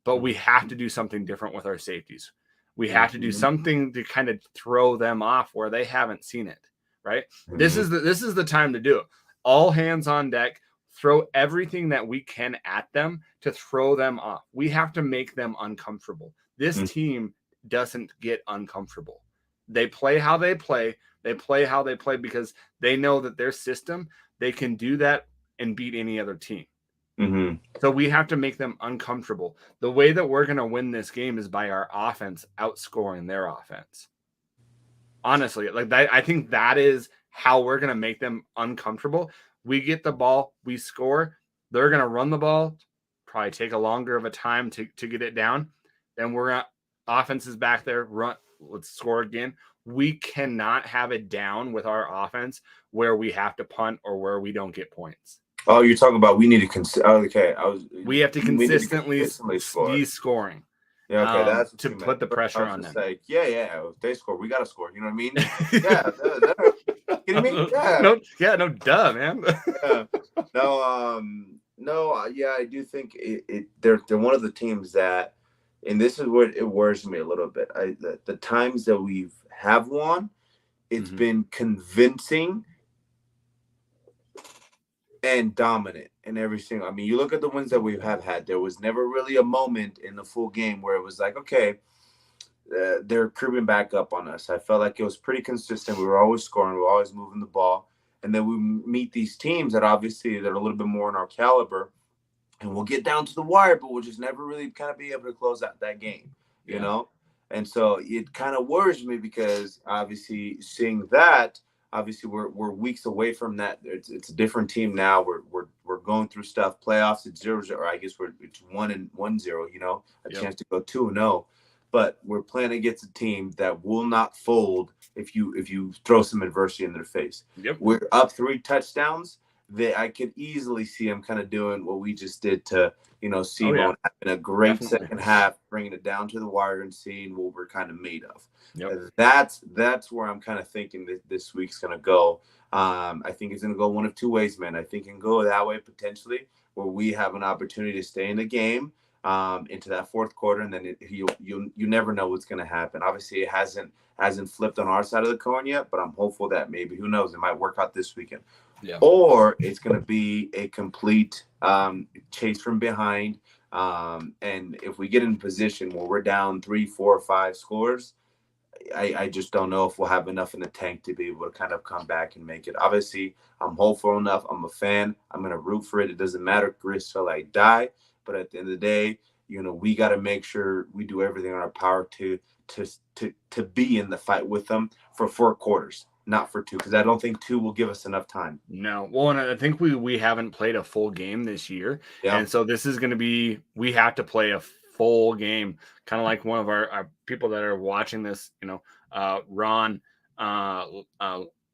A: but we have to do something different with our safeties. We have to do something to kind of throw them off where they haven't seen it. Right? This is the time to do it. All hands on deck. Throw everything that we can at them to throw them off. We have to make them uncomfortable. This team doesn't get uncomfortable. They play how they play. They play how they play because they know that their system, they can do that and beat any other team. So we have to make them uncomfortable. The way that we're going to win this game is by our offense outscoring their offense. Honestly, I think that is how we're going to make them uncomfortable. We get the ball, we score. They're going to run the ball, probably take a longer of a time to get it down. Then offense is back there, run, let's score again. We cannot have it down with our offense where we have to punt or where we don't get points.
B: Oh, you're talking about we need to
A: we have to consistently be scoring.
B: Yeah, okay, that's
A: to put the pressure on them.
B: Like, if they score, we gotta score. You know what I mean? Yeah, kidding me? Yeah,
A: no, duh, man.
B: I do think they're one of the teams that, and this is what it worries me a little bit. The times that we have won, it's been convincing and dominant in every single. I mean, you look at the wins that we have had. There was never really a moment in the full game where it was like, okay, they're creeping back up on us. I felt like it was pretty consistent. We were always scoring. We were always moving the ball. And then we meet these teams that obviously they're a little bit more in our caliber, and we'll get down to the wire, but we'll just never really kind of be able to close out that game, you know? And so it kind of worries me because obviously seeing that, obviously we're weeks away from that. It's a different team now. We're going through stuff. Playoffs at 0-0, or I guess it's 1-1-0. A chance to go 2-0. But we're playing against a team that will not fold if you throw some adversity in their face.
A: Yep.
B: We're up 3 touchdowns. I could easily see them kind of doing what we just did to, SEMO, having a great
A: Definitely.
B: second half, bringing it down to the wire and seeing what we're kind of made of.
A: Yep.
B: That's where I'm kind of thinking that this week's going to go. I think it's going to go one of two ways, man. I think it can go that way potentially, where we have an opportunity to stay in the game into that fourth quarter, and then you never know what's going to happen. Obviously, it hasn't flipped on our side of the coin yet, but I'm hopeful that maybe, who knows, it might work out this weekend.
A: Yeah.
B: Or it's going to be a complete chase from behind. And if we get in a position where we're down 3, 4, 5 scores, I just don't know if we'll have enough in the tank to be able to kind of come back and make it. Obviously, I'm hopeful enough. I'm a fan. I'm going to root for it. It doesn't matter, Griz, till I die. But at the end of the day, we got to make sure we do everything in our power to be in the fight with them for 4 quarters, not for 2, because I don't think 2 will give us enough time.
A: No. Well, and I think we haven't played a full game this year.
B: Yeah.
A: And so this is going to be, we have to play a full game, kind of like one of our people that are watching this, Ron, I'm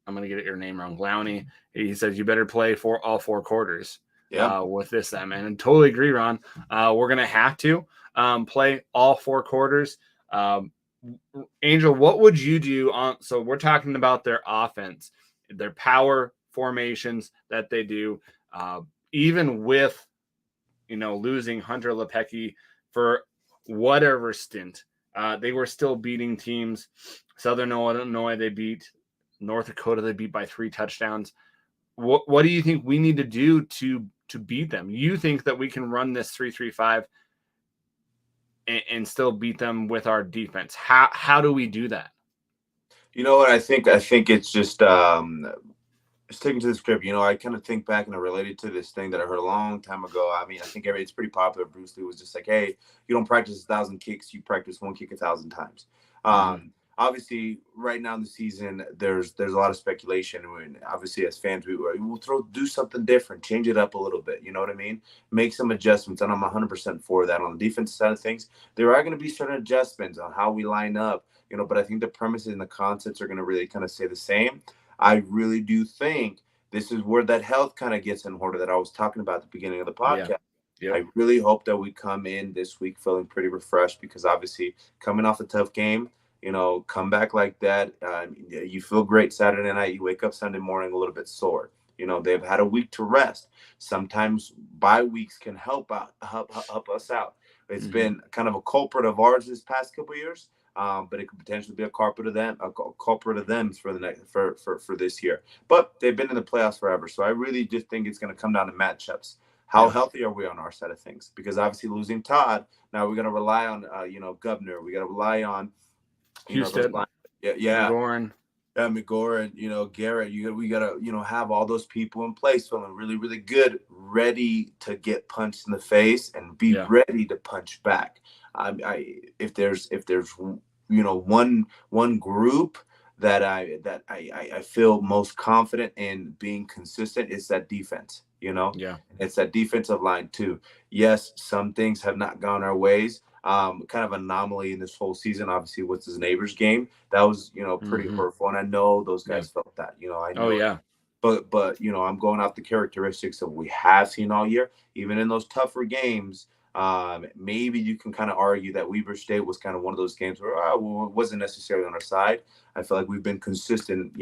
A: going to get your name wrong, Lowney. He says, you better play for all 4 quarters with this, man. And totally agree, Ron. We're going to have to play all 4 quarters. Angel, what would you do on, so we're talking about their offense, their power formations that they do, even with, losing Hunter Lepecki for whatever stint, they were still beating teams. Southern Illinois, they beat. North Dakota, they beat by 3 touchdowns. What do you think we need to do to beat them? You think that we can run this 3-3-5 and still beat them with our defense? How do we do that?
B: You know what I think? I think it's just sticking to the script. I kind of think back and I related to this thing that I heard a long time ago. I mean, I think it's pretty popular. Bruce Lee was just like, hey, you don't practice 1,000 kicks, you practice 1 kick 1,000 times. Obviously, right now in the season, there's a lot of speculation. And obviously, as fans, we will do something different, change it up a little bit. You know what I mean? Make some adjustments, and I'm 100% for that. On the defensive side of things, there are going to be certain adjustments on how we line up. But I think the premises and the concepts are going to really kind of stay the same. I really do think this is where that health kind of gets in order that I was talking about at the beginning of the podcast.
A: Yeah. Yep.
B: I really hope that we come in this week feeling pretty refreshed, because obviously coming off a tough game, come back like that. You feel great Saturday night. You wake up Sunday morning a little bit sore. They've had a week to rest. Sometimes bye weeks can help us out. It's been kind of a culprit of ours this past couple of years. But it could potentially be a culprit of them for the next for this year. But they've been in the playoffs forever, so I really just think it's going to come down to matchups. How healthy are we on our side of things? Because obviously losing Todd, now we're going to rely on Governor. We got to rely on
A: Houston,
B: McGoran, Garrett. We got to have all those people in place, feeling really, really good, ready to get punched in the face and be ready to punch back. If there's one group that I feel most confident in being consistent, it's that defense. It's that defensive line too. Yes, some things have not gone our ways. Kind of anomaly in this whole season. Obviously, what's his neighbor's game? That was pretty hurtful, and I know those guys felt that. I know. But I'm going off the characteristics that we have seen all year, even in those tougher games. Maybe you can kind of argue that Weber State was kind of one of those games where it wasn't necessarily on our side. I feel like we've been consistent,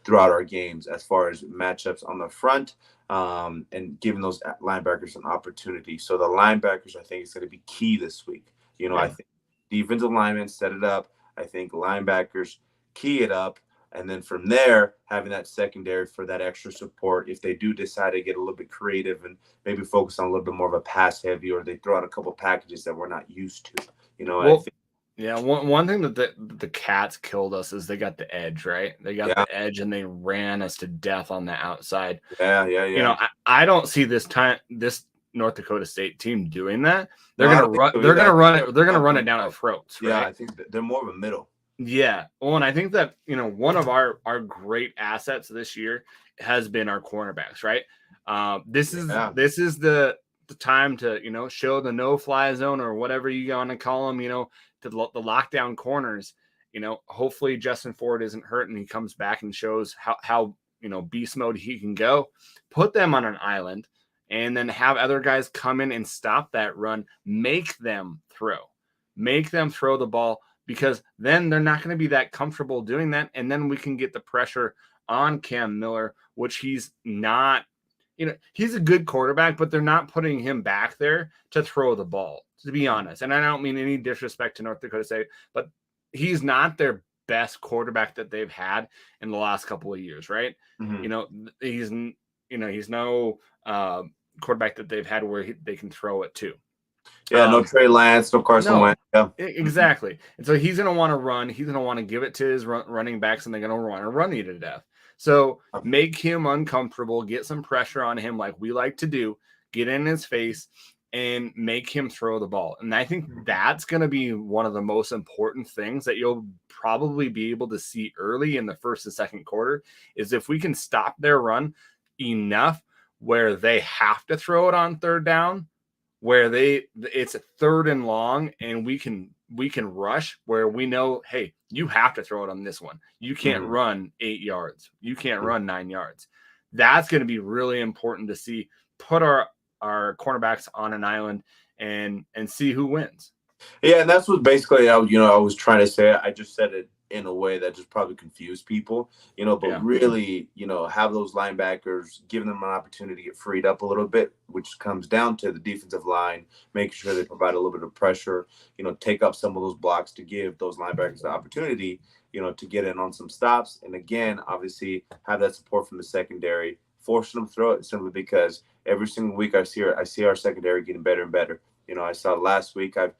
B: throughout our games as far as matchups on the front, and giving those linebackers an opportunity. So the linebackers, I think, is going to be key this week. I think defensive linemen set it up. I think linebackers key it up. And then from there, having that secondary for that extra support, if they do decide to get a little bit creative and maybe focus on a little bit more of a pass heavy, or they throw out a couple packages that we're not used to, I think.
A: Yeah, one thing that the Cats killed us is they got the edge, right? They got the edge and they ran us to death on the outside.
B: Yeah.
A: I don't see this North Dakota State team doing that. They're gonna run it. They're gonna run it down our throats. Right?
B: Yeah, I think they're more of a middle.
A: Yeah. Well, and I think that, one of our great assets this year has been our cornerbacks, right? This is the time to, show the no-fly zone or whatever you want to call them, to the lockdown corners. Hopefully Justin Ford isn't hurt and he comes back and shows how beast mode he can go, put them on an island, and then have other guys come in and stop that run, make them throw the ball, because then they're not going to be that comfortable doing that. And then we can get the pressure on Cam Miller, which he's not, he's a good quarterback, but they're not putting him back there to throw the ball, to be honest. And I don't mean any disrespect to North Dakota State, but he's not their best quarterback that they've had in the last couple of years, right? He's no quarterback that they've had where they can throw it to.
B: Yeah, no Trey Lance, no Carson Wentz. Yeah.
A: Exactly. And so he's going to want to run. He's going to want to give it to his running backs, and they're going to want to run you to death. So make him uncomfortable, get some pressure on him like we like to do, get in his face, and make him throw the ball. And I think that's going to be one of the most important things that you'll probably be able to see early in the first and second quarter, is if we can stop their run enough where they have to throw it on third down, where it's a third and long, and we can rush, where we know, hey, you have to throw it on this one. You can't run 8 yards. You can't run 9 yards. That's going to be really important to see. Put our cornerbacks on an island and see who wins.
B: Yeah, and that's what basically I was trying to say. I just said it in a way that just probably confused people, but really, have those linebackers, giving them an opportunity to get freed up a little bit, which comes down to the defensive line, making sure they provide a little bit of pressure, take up some of those blocks to give those linebackers the opportunity, to get in on some stops. And again, obviously have that support from the secondary, forcing them to throw it, simply because every single week I see our secondary getting better and better. I saw last week. I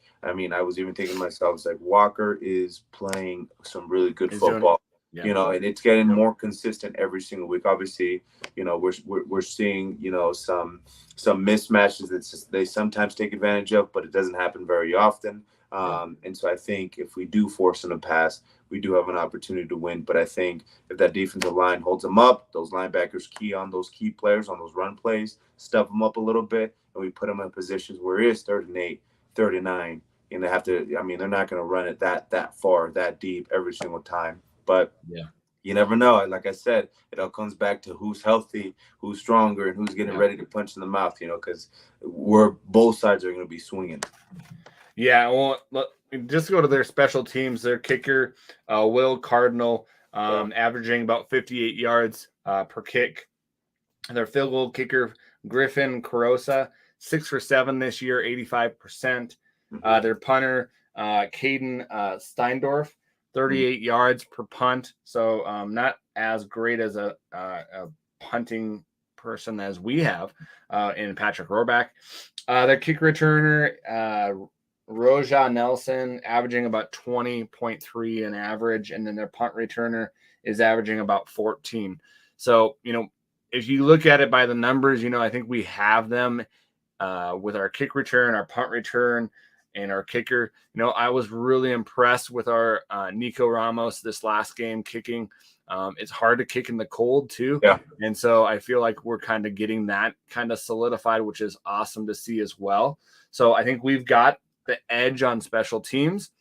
B: was even thinking to myself, it's like Walker is playing some really good football. And it's getting more consistent every single week. Obviously, we're seeing some mismatches that they sometimes take advantage of, but it doesn't happen very often. And so I think if we do force them to pass, we do have an opportunity to win. But I think if that defensive line holds them up, those linebackers key on those key players on those run plays, stuff them up a little bit, and we put them in positions where it is 3rd and 8, 3rd and 9, and they have to. They're not going to run it that far, that deep every single time. But you never know. Like I said, it all comes back to who's healthy, who's stronger, and who's getting ready to punch in the mouth. Because both sides are going to be swinging.
A: Yeah, well, just go to their special teams. Their kicker, Will Cardinal, averaging about 58 yards per kick. Their field goal kicker, Griffin Carosa, 6 for 7 this year, 85%. Their punter, Caden Steindorf, 38 yards per punt. So not as great as a punting person as we have in Patrick Rohrback. Their kick returner, Roja Nelson, averaging about 20.3 an average, and then their punt returner is averaging about 14. So, if you look at it by the numbers, I think we have them with our kick return, our punt return, and our kicker. I was really impressed with our Nico Ramos this last game kicking. It's hard to kick in the cold too.
B: Yeah.
A: And so I feel like we're kind of getting that kind of solidified, which is awesome to see as well. So I think we've got the edge on special teams.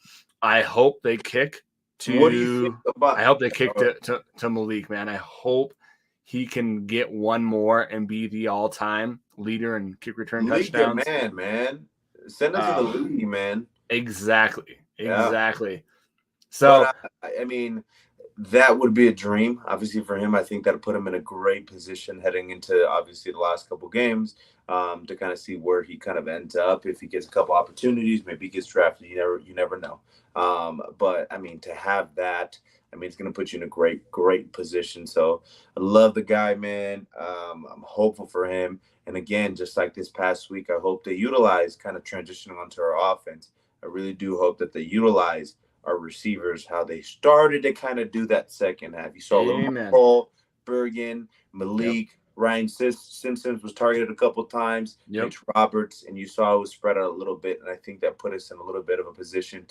A: I hope they kick to.
B: What do you think about?
A: I hope they kick to Malik, man. I hope he can get one more and be the all-time leader in kick return touchdowns.
B: Man. Send us to the league, man.
A: Exactly. So,
B: but, that would be a dream, obviously, for him. I think that'll put him in a great position heading into, obviously, the last couple games to kind of see where he kind of ends up. If he gets a couple opportunities, maybe he gets drafted. You never know. But, to have that, it's going to put you in a great position. So I love the guy, man. I'm hopeful for him. And, again, just like this past week, I hope they utilize kind of transitioning onto our offense. I really do hope that they utilize our receivers, how they started to kind of do that second half. You saw a little more Cole, Bergen, Malik, Ryan Simpson was targeted a couple times, Mitch Roberts, and you saw it was spread out a little bit. And I think that put us in a little bit of a position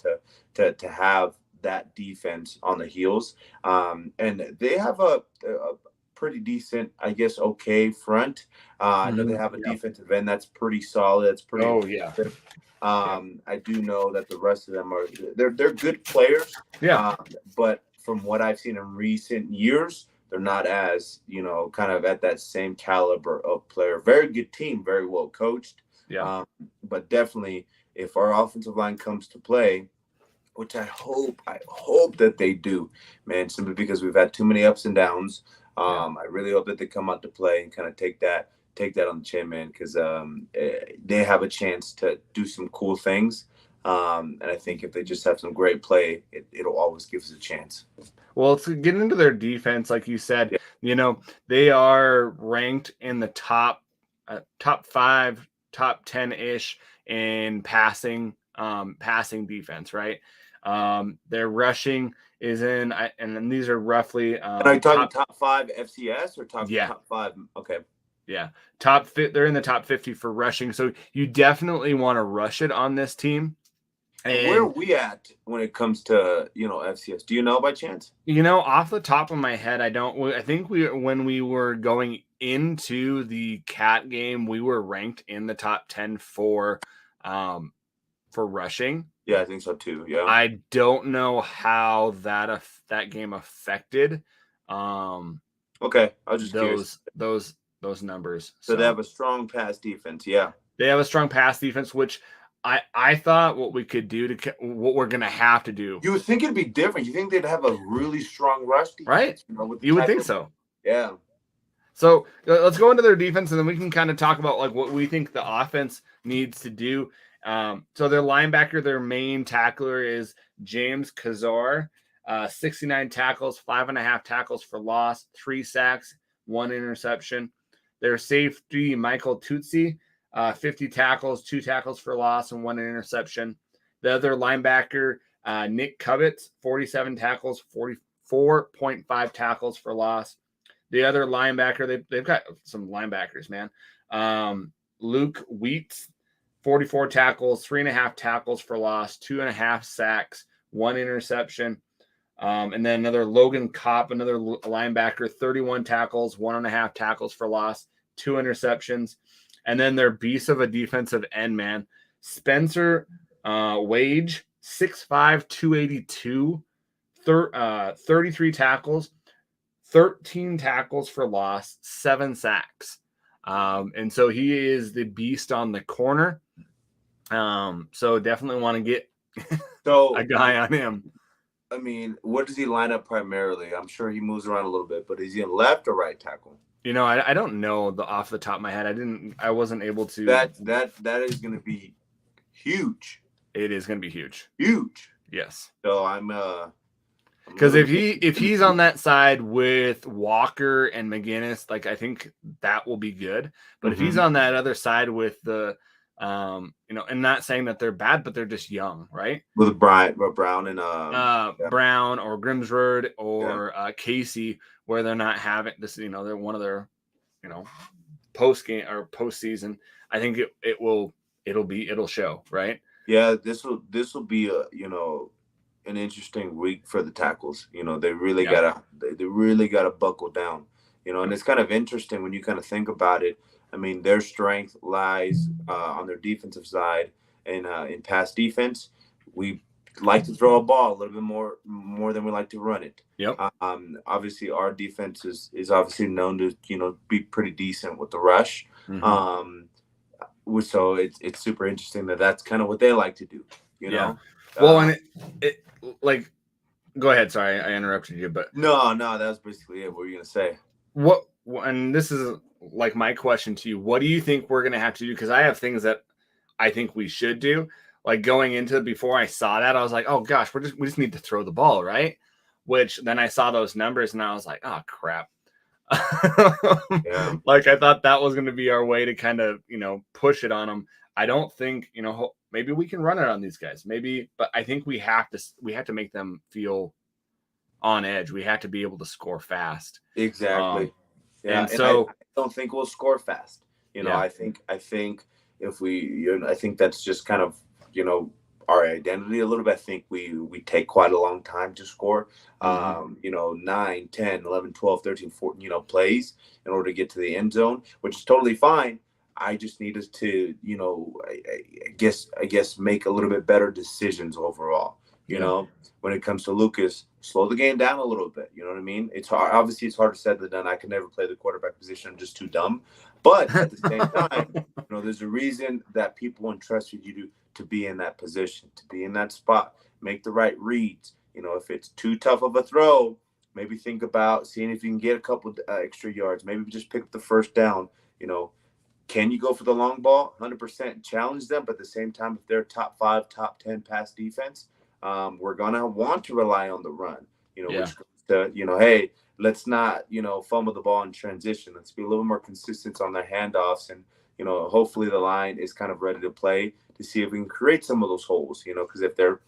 B: to have that defense on the heels. And they have a pretty decent, I guess, okay front. I know they have a defensive end that's pretty solid. It's pretty.
A: Oh, yeah.
B: I do know that the rest of them they're good players.
A: Yeah.
B: But from what I've seen in recent years, they're not as, kind of at that same caliber of player. Very good team, very well coached.
A: Yeah.
B: But definitely, if our offensive line comes to play, which I hope that they do, man, simply because we've had too many ups and downs. I really hope that they come out to play and kind of take that on the chin, man, because they have a chance to do some cool things. And I think if they just have some great play, it'll always give us a chance.
A: Well, to get into their defense, like you said, they are ranked in the top 5, top 10-ish in passing defense, right? Their rushing is in, and then these are roughly.
B: And are you talking top 5 FCS or top 5? Okay.
A: Yeah, they're in the top 50 for rushing, so you definitely want to rush it on this team.
B: And where are we at when it comes to FCS? Do you know by chance?
A: Off the top of my head, I don't. I think when we were going into the Cat game, we were ranked in the top 10 for rushing.
B: Yeah, I think so too. Yeah,
A: I don't know how that game affected.
B: Okay, I was just curious.
A: Those numbers.
B: So they have a strong pass defense. Yeah,
A: they have a strong pass defense, which I thought what we could do what we're gonna have to do.
B: You would think it'd be different. You think they'd have a really strong rush defense,
A: right? You would think so.
B: Yeah.
A: So let's go into their defense, and then we can kind of talk about like what we think the offense needs to do. So their linebacker, their main tackler is James Kazar, 69 tackles, 5.5 tackles for loss, 3 sacks, 1 interception. Their safety, Michael Tutsi, 50 tackles, 2 tackles for loss, and 1 interception. The other linebacker, Nick Cubbits, 47 tackles, 44.5 tackles for loss. The other linebacker, they've got some linebackers, man. Luke Wheats, 44 tackles, 3.5 tackles for loss, 2.5 sacks, 1 interception. And then another Logan Kopp, another linebacker, 31 tackles, 1.5 tackles for loss, 2 interceptions. And then their beast of a defensive end, man, Spencer Wage, 6'5", 282, 33 tackles, 13 tackles for loss, 7 sacks. And so he is the beast on the corner. So definitely want to get a guy on him.
B: I mean, what does he line up primarily? I'm sure he moves around a little bit, but is he in left or right tackle?
A: I don't know off the top of my head. I wasn't able to.
B: That is going to be huge.
A: It is going to be huge.
B: Huge.
A: Yes.
B: So I'm
A: because if he's on that side with Walker and McGinnis, like I think that will be good. But if he's on that other side with the and not saying that they're bad, but they're just young, right?
B: With Brown and
A: Brown or Grimsrud or Casey, where they're not having this, they're one of their, post game or postseason. I think it'll show, right?
B: Yeah, this will be an interesting week for the tackles. They really gotta buckle down. And it's kind of interesting when you kind of think about it. I mean, their strength lies on their defensive side, and in pass defense, we like to throw a ball a little bit more than we like to run it.
A: Yep.
B: Obviously, our defense is obviously known to be pretty decent with the rush. So it's super interesting that's kind of what they like to do.
A: Yeah. Well, and it like, go ahead. Sorry, I interrupted you, but
B: no, that was basically it. What were you gonna say?
A: What? And this is like my question to you. What do you think we're gonna have to do? Because I have things that I think we should do. Like going into before I saw that, I was like, oh gosh, we just need to throw the ball, right? Which then I saw those numbers and I was like, oh crap.
B: Yeah.
A: Like I thought that was going to be our way to kind of, push it on them. I don't think, maybe we can run it on these guys, maybe, but I think we have to make them feel on edge. We have to be able to score fast.
B: Exactly.
A: And so
B: I don't think we'll score fast. I think if we, I think that's just kind of, our identity a little bit. I think we take quite a long time to score, 9, 10, 11, 12, 13, 14, plays in order to get to the end zone, which is totally fine. I just need us to, I guess make a little bit better decisions overall. You know, when it comes to Lucas, slow the game down a little bit. You know what I mean? It's hard. Obviously, it's harder said than done. I can never play the quarterback position. I'm just too dumb. But at the same time, you know, there's a reason that people entrusted you to be in that position, to be in that spot, make the right reads. You know, if it's too tough of a throw, maybe think about seeing if you can get a couple extra yards. Maybe just pick up the first down. You know, can you go for the long ball? 100% challenge them. But at the same time, if they're top 5, top 10 pass defense, we're going to want to rely on the run, you know, which goes to, you know, hey, let's not, you know, fumble the ball in transition. Let's be a little more consistent on their handoffs. And, you know, hopefully the line is kind of ready to play to see if we can create some of those holes, you know, because if they're,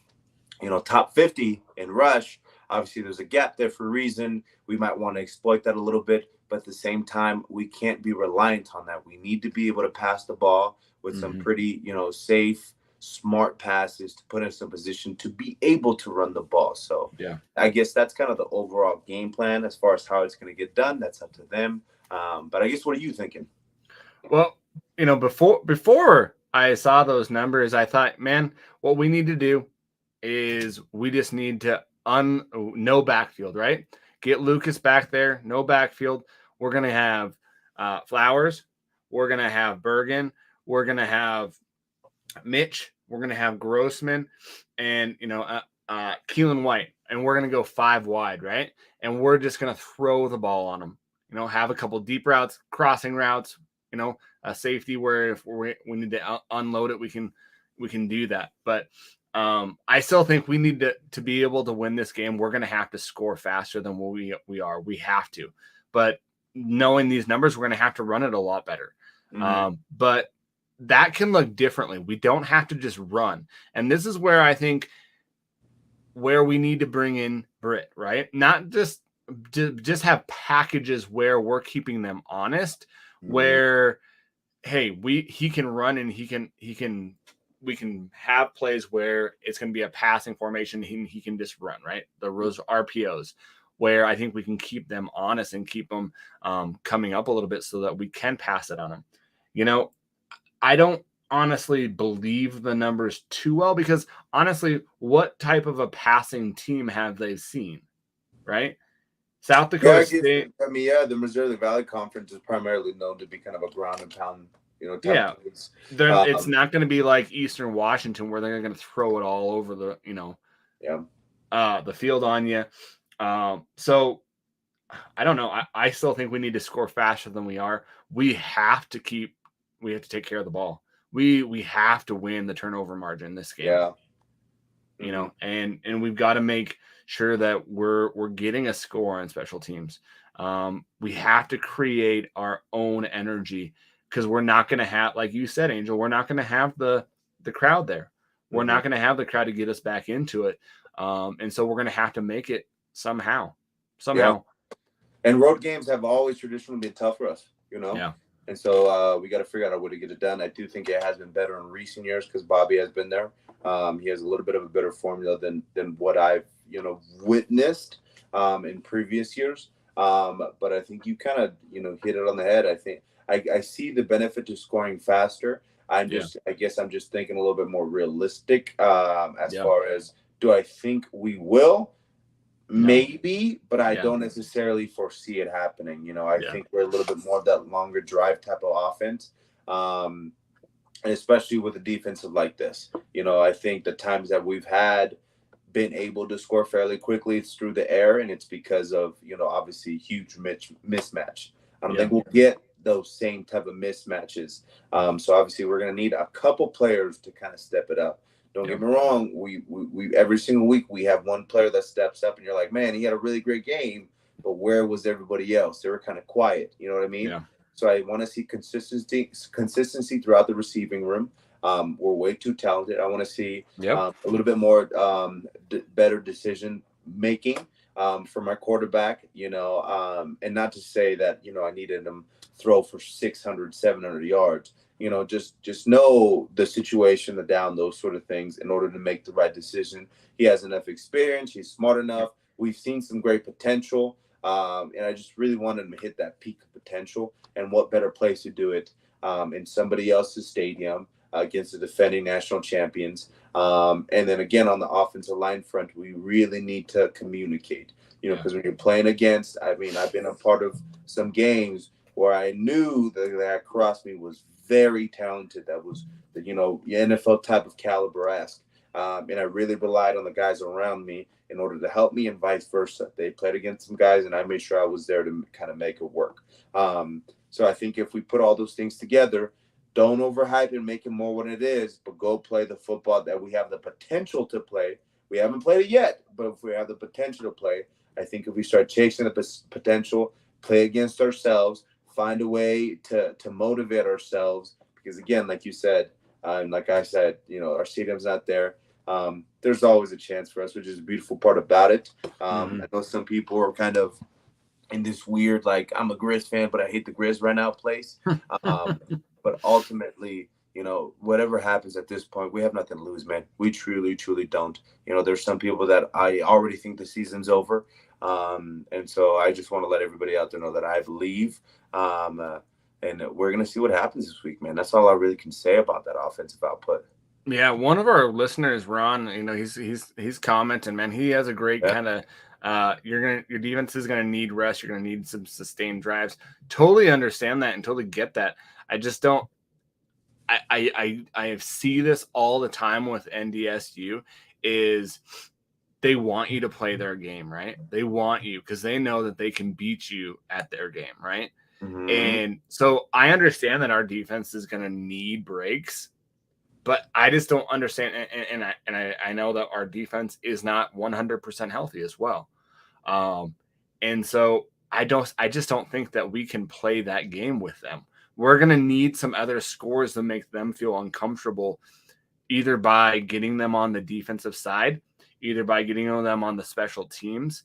B: you know, top 50 in rush, obviously there's a gap there for a reason. We might want to exploit that a little bit, but at the same time, we can't be reliant on that. We need to be able to pass the ball with some pretty, you know, safe, smart passes to put us in a position to be able to run the ball. So I guess that's kind of the overall game plan as far as how it's going to get done. That's up to them. But I guess, what are you thinking?
A: Well, you know, before I saw those numbers, I thought, man, what we need to do is we just need to no backfield, right? Get Lucas back there, no backfield. We're going to have Flowers. We're going to have Bergen. We're going to have Mitch. We're going to have Grossman and, you know, Keelan White. And we're going to go 5 wide, right? And we're just going to throw the ball on them. You know, have a couple deep routes, crossing routes, you know, a safety where if we need to unload it, we can do that. But I still think we need to be able to win this game. We're going to have to score faster than what we are. We have to. But knowing these numbers, we're going to have to run it a lot better. But that can look differently. We don't have to just run. And this is where I think where we need to bring in Britt, right? Not just have packages where we're keeping them honest, where, hey, he can run and we can have plays where it's going to be a passing formation. He can just run, right? Those RPOs where I think we can keep them honest and keep them coming up a little bit so that we can pass it on them. You know, I don't honestly believe the numbers too well because honestly, what type of a passing team have they seen, right? South Dakota State.
B: I mean, the Missouri Valley Conference is primarily known to be kind of a ground and pound, you know, type of
A: it's not going to be like Eastern Washington where they're going to throw it all over the, you know, the field on you. So I don't know. I still think we need to score faster than we are. We have to take care of the ball. We have to win the turnover margin this game. You know, and we've got to make sure that we're getting a score on special teams. We have to create our own energy because we're not going to have, like you said, Angel, we're not going to have the crowd there. We're not going to have the crowd to get us back into it. And so we're going to have to make it somehow.
B: And road games have always traditionally been tough for us, you know? And so we got to figure out a way to get it done. I do think it has been better in recent years because Bobby has been there. He has a little bit of a better formula than what I've, you know, witnessed in previous years. But I think you kind of, you know, hit it on the head. I think I see the benefit to scoring faster. I guess I'm just thinking a little bit more realistic as far as, do I think we will? Maybe, but I don't necessarily foresee it happening. You know, I think we're a little bit more of that longer drive type of offense. And especially with a defensive like this, you know, I think the times that we've been able to score fairly quickly, it's through the air, and it's because of, you know, obviously huge mismatch. I don't think we'll get those same type of mismatches. So obviously we're going to need a couple players to kind of step it up. Don't get me wrong. We every single week we have one player that steps up, and you're like, man, he had a really great game, but where was everybody else? They were kind of quiet. You know what I mean? Yeah. So I want to see consistency throughout the receiving room. We're way too talented. I want to see a little bit more better decision making from our quarterback. You know, and not to say that, you know, I needed him throw for 600, 700 yards. You know, just know the situation, the down, those sort of things in order to make the right decision. He has enough experience. He's smart enough. We've seen some great potential. And I just really wanted him to hit that peak of potential. And what better place to do it in somebody else's stadium, against the defending national champions. And then again, on the offensive line front, we really need to communicate, because when you're playing against, I've been a part of some games where I knew that the guy across me was very talented. That was, NFL type of caliber-esque. And I really relied on the guys around me in order to help me and vice versa. They played against some guys, and I made sure I was there to kind of make it work. So I think if we put all those things together, don't overhype and make it more what it is, but go play the football that we have the potential to play. We haven't played it yet, but if we have the potential to play, I think if we start chasing the potential, play against ourselves, find a way to motivate ourselves, because again, like you said, and like I said, our stadium's not there. There's always a chance for us, which is a beautiful part about it. I know some people are kind of in this weird, like, I'm a Griz fan, but I hate the Griz right now place. But ultimately, whatever happens at this point, we have nothing to lose, man. We truly, truly don't. There's some people that I already think the season's over. And so I just want to let everybody out there know that I believe. And we're going to see what happens this week, man. That's all I really can say about that offensive output.
A: Yeah, one of our listeners, Ron, he's commenting, man. He has a great kind of your defense is gonna need rest. You're gonna need some sustained drives. Totally understand that and totally get that. I just don't. I see this all the time with NDSU. Is they want you to play their game, right? They want you because they know that they can beat you at their game, right? Mm-hmm. And so I understand that our defense is gonna need breaks. But I just don't understand, and I know that our defense is not 100% healthy as well, and so I just don't think that we can play that game with them. We're gonna need some other scores to make them feel uncomfortable, either by getting them on the defensive side, either by getting them on the special teams,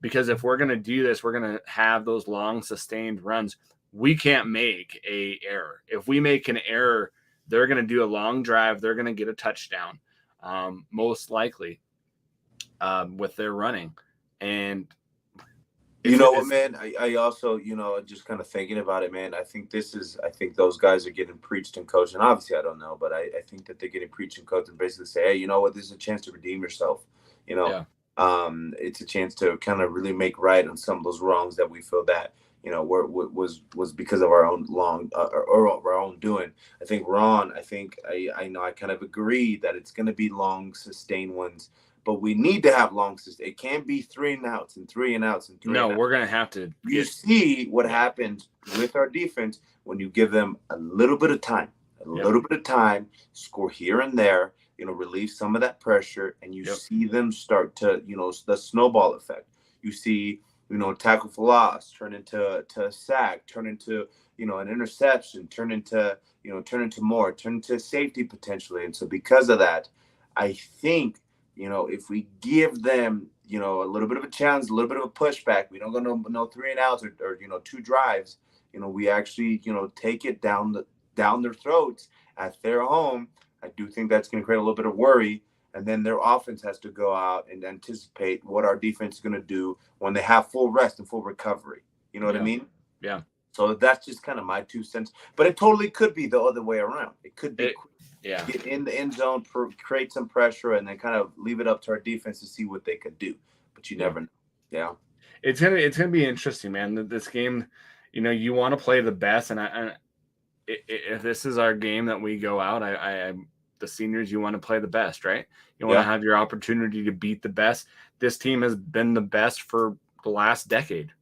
A: because if we're gonna do this, we're gonna have those long sustained runs. We can't make an error. If we make an error, they're going to do a long drive. They're going to get a touchdown, most likely, with their running. And
B: what, man? I also, just kind of thinking about it, man. I think those guys are getting preached and coached. And obviously, I don't know, but I think that they're getting preached and coached and basically say, hey, you know what? This is a chance to redeem yourself. It's a chance to kind of really make right on some of those wrongs that we feel that was because of our own or our own doing. I think Ron, I kind of agree that it's going to be long sustained ones, but we need to have long sustained. It can't be 3 and outs and 3 and outs and 3 and outs.
A: We're going to have to.
B: You see what happens with our defense when you give them a little bit of time, score here and there, relieve some of that pressure, and you see them start to, the snowball effect. You see, tackle for loss, turn into a sack, turn into, an interception, turn into safety potentially. And so because of that, I think, if we give them, a little bit of a challenge, a little bit of a pushback, we don't go no 3 and outs or 2 drives, we actually, take it down their throats at their home. I do think that's going to create a little bit of worry. And then their offense has to go out and anticipate what our defense is going to do when they have full rest and full recovery. You know what I mean?
A: Yeah.
B: So that's just kind of my 2 cents. But it totally could be the other way around. It could be get in the end zone, create some pressure, and then kind of leave it up to our defense to see what they could do. But you never know. Yeah.
A: It's gonna be interesting, man. This game, you want to play the best, and if this is our game that we go out, the seniors, you want to play the best, right? You want to have your opportunity to beat the best. This team has been the best for the last decade,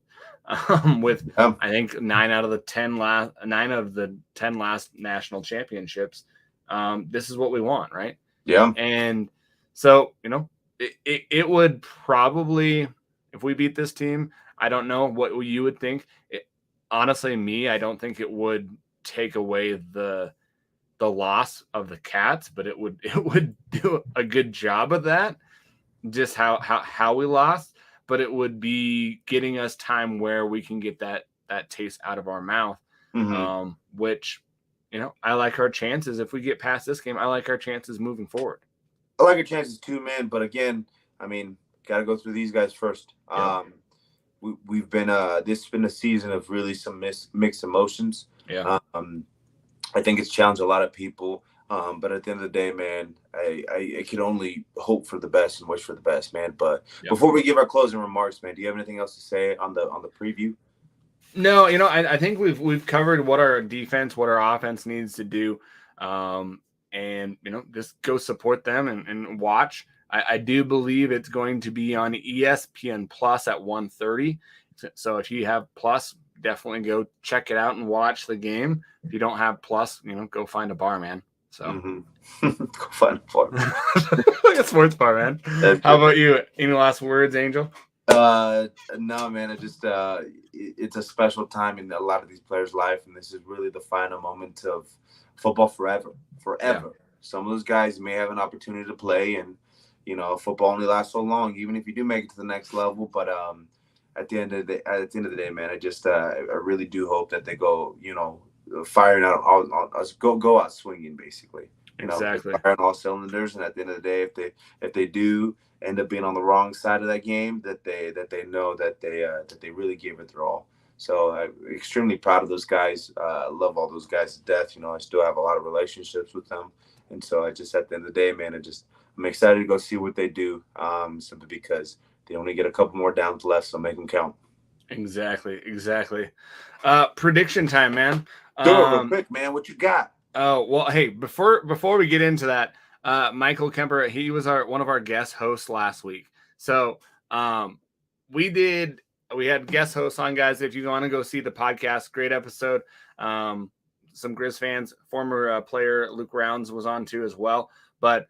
A: with I think 9 of the 10 last national championships. This is what we want, right?
B: Yeah.
A: And so, it would probably, if we beat this team, I don't know what you would think. Honestly, I don't think it would take away the loss of the Cats, but it would do a good job of that, just how we lost, but it would be getting us time where we can get that taste out of our mouth, which, I like our chances. If we get past this game, I like our chances moving forward.
B: I like our chances too, man, but again, got to go through these guys first. We've been this has been a season of really some mixed emotions. I think it's challenged a lot of people. But at the end of the day, man, I can only hope for the best and wish for the best, man. But before we give our closing remarks, man, do you have anything else to say on the preview?
A: No, I think we've covered what our defense, what our offense needs to do, and just go support them and watch. I do believe it's going to be on ESPN Plus at 1:30. So if you have Plus, definitely go check it out and watch the game. If you don't have Plus, go find a bar, man. So
B: go find a bar.
A: Like a sports bar, man. How about you? Any last words, Angel?
B: No, man. It's a special time in a lot of these players' life, and this is really the final moment of football forever. Yeah. Some of those guys may have an opportunity to play, and football only lasts so long, even if you do make it to the next level. But at the end of the day, man, I really do hope that they go, firing out go out swinging, basically.
A: Exactly.
B: Firing all cylinders, and at the end of the day, if they do end up being on the wrong side of that game, that they know that they really gave it their all. So I'm extremely proud of those guys. Love all those guys to death. I still have a lot of relationships with them, and so at the end of the day, man, I'm excited to go see what they do. Simply because they only get a couple more downs left, so make them count.
A: Exactly. Prediction time, man.
B: Do it real quick, man. What you got?
A: Oh, well, hey, before we get into that, Michael Kemper, he was one of our guest hosts last week. So we had guest hosts on, guys. If you want to go see the podcast, great episode. Some Griz fans, former player Luke Rounds was on too as well. But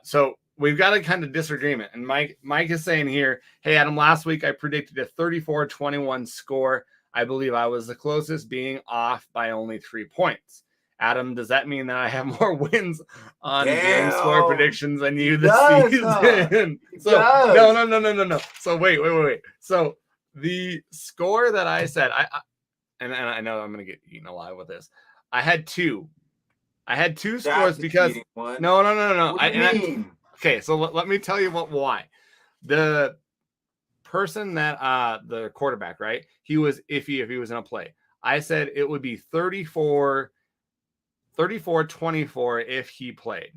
A: so we've got a kind of disagreement. And Mike is saying here, hey, Adam, last week I predicted a 34-21 score. I believe I was the closest, being off by only 3 points. Adam, does that mean that I have more wins on game score predictions than you this season? No. So wait. So the score that I said, and I know I'm going to get eaten alive with this. I had two scores because no. Okay, so let me tell you why. The person that the quarterback, right? He was iffy if he was going to play. I said it would be 34-24 if he played.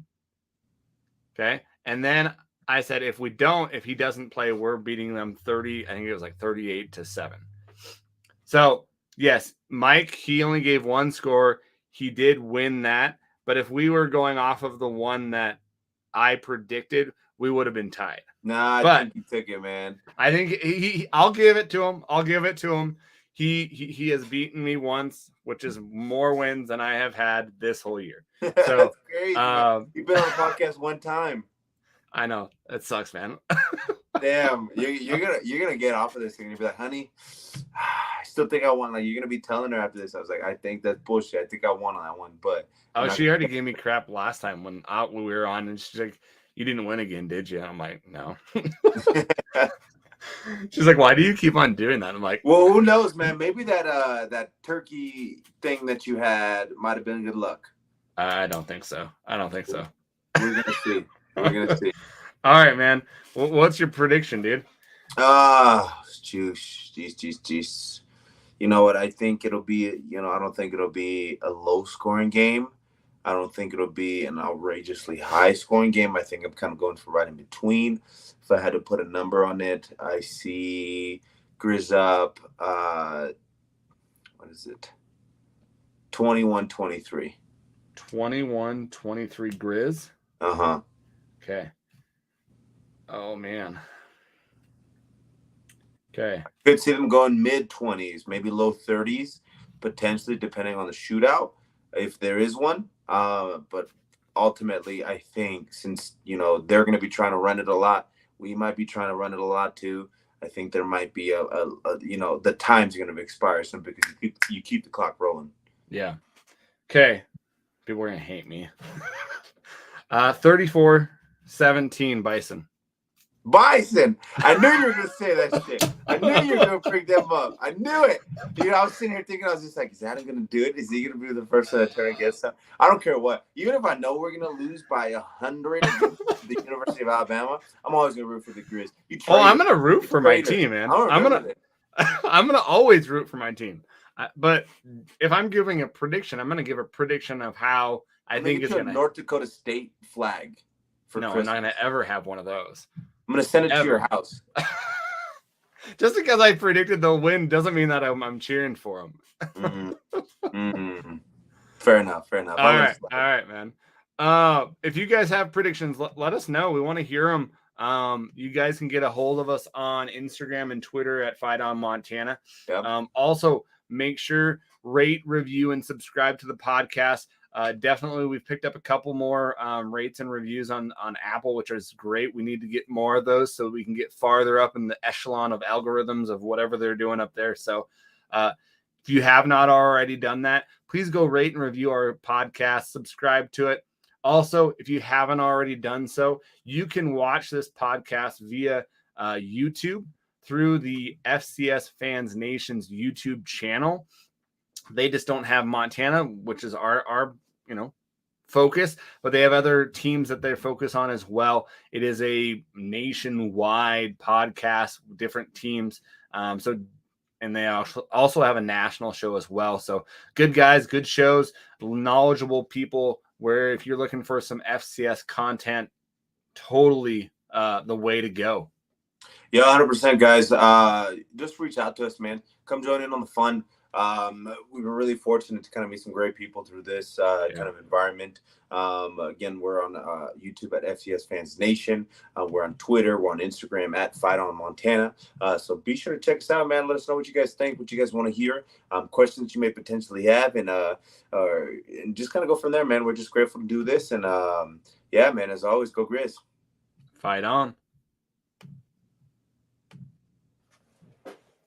A: Okay. And then I said, if he doesn't play, we're beating them 30. I think it was like 38-7. So yes, Mike, he only gave one score. He did win that. But if we were going off of the one that I predicted, we would have been tied.
B: Nah, I think you took it, man.
A: I think I'll give it to him. He has beaten me once, which is more wins than I have had this whole year. So
B: that's crazy. You've been on the podcast one time.
A: I know. It sucks, man.
B: Damn, you're gonna get off of this thing and be like, honey, I still think I won. Like, you're gonna be telling her after this. I was like, I think that's bullshit. I think I won on that one, but
A: she already gave me crap last time when we were on, and she's like, you didn't win again, did you? I'm like, no. She's like, why do you keep on doing that? I'm like,
B: well, who knows, man? Maybe that turkey thing that you had might have been good luck.
A: I don't think so.
B: We're gonna see.
A: All right, man. What's your prediction, dude?
B: Jeez. You know what? I think it'll be. I don't think it'll be a low-scoring game. I don't think it'll be an outrageously high-scoring game. I think I'm kind of going for right in between. If I had to put a number on it, I see Griz up. What is it? 21-23.
A: 21-23 Griz.
B: Uh-huh.
A: Okay. Oh man. Okay.
B: I could see them going mid-20s, maybe low 30s, potentially, depending on the shootout, if there is one. But ultimately, I think since they're going to be trying to run it a lot, we might be trying to run it a lot too. I think there might be a the time's going to expire soon because you keep the clock rolling.
A: Yeah. Okay. People are going to hate me. 34-17 Bison.
B: Bison! I knew you were going to say that shit. I knew you were going to bring them up. I knew it. Dude, I was sitting here thinking, I was just like, is Adam going to do it? Is he going to be the first one to turn against them? I don't care what. Even if I know we're going to lose by 100 against the University of Alabama, I'm always going to root for the Griz.
A: I'm going to root for my team, man. I'm going to always root for my team. But if I'm giving a prediction, I'm going to give a prediction of how I think it's going to.
B: North Dakota State flag for Christmas.
A: I'm not going to ever have one of those.
B: I'm going to send it to your house.
A: Just because I predicted they'll win doesn't mean that I'm cheering for them.
B: Fair enough. All
A: right, man. If you guys have predictions, let us know. We want to hear them. You guys can get a hold of us on Instagram and Twitter at Fight On Montana.
B: Yep.
A: Also, make sure rate, review, and subscribe to the podcast. Definitely, we've picked up a couple more rates and reviews on Apple, which is great. We need to get more of those so we can get farther up in the echelon of algorithms of whatever they're doing up there. So if you have not already done that, please go rate and review our podcast, subscribe to it. Also, if you haven't already done so, you can watch this podcast via YouTube through the FCS Fans Nation's YouTube channel. They just don't have Montana, which is our focus, but they have other teams that they focus on as well. It is a nationwide podcast, different teams. And they also have a national show as well. So good guys, good shows, knowledgeable people, where if you're looking for some FCS content, totally the way to go.
B: Yeah, 100%, guys. Just reach out to us, man. Come join in on the fun. We were really fortunate to kind of meet some great people through this kind of environment. Again, we're on YouTube at FCS Fans Nation. We're on Twitter. We're on Instagram at Fight On Montana. So be sure to check us out, man. Let us know what you guys think, what you guys want to hear, questions you may potentially have, and just kind of go from there, man. We're just grateful to do this. And yeah, man, as always, go Griz.
A: Fight on.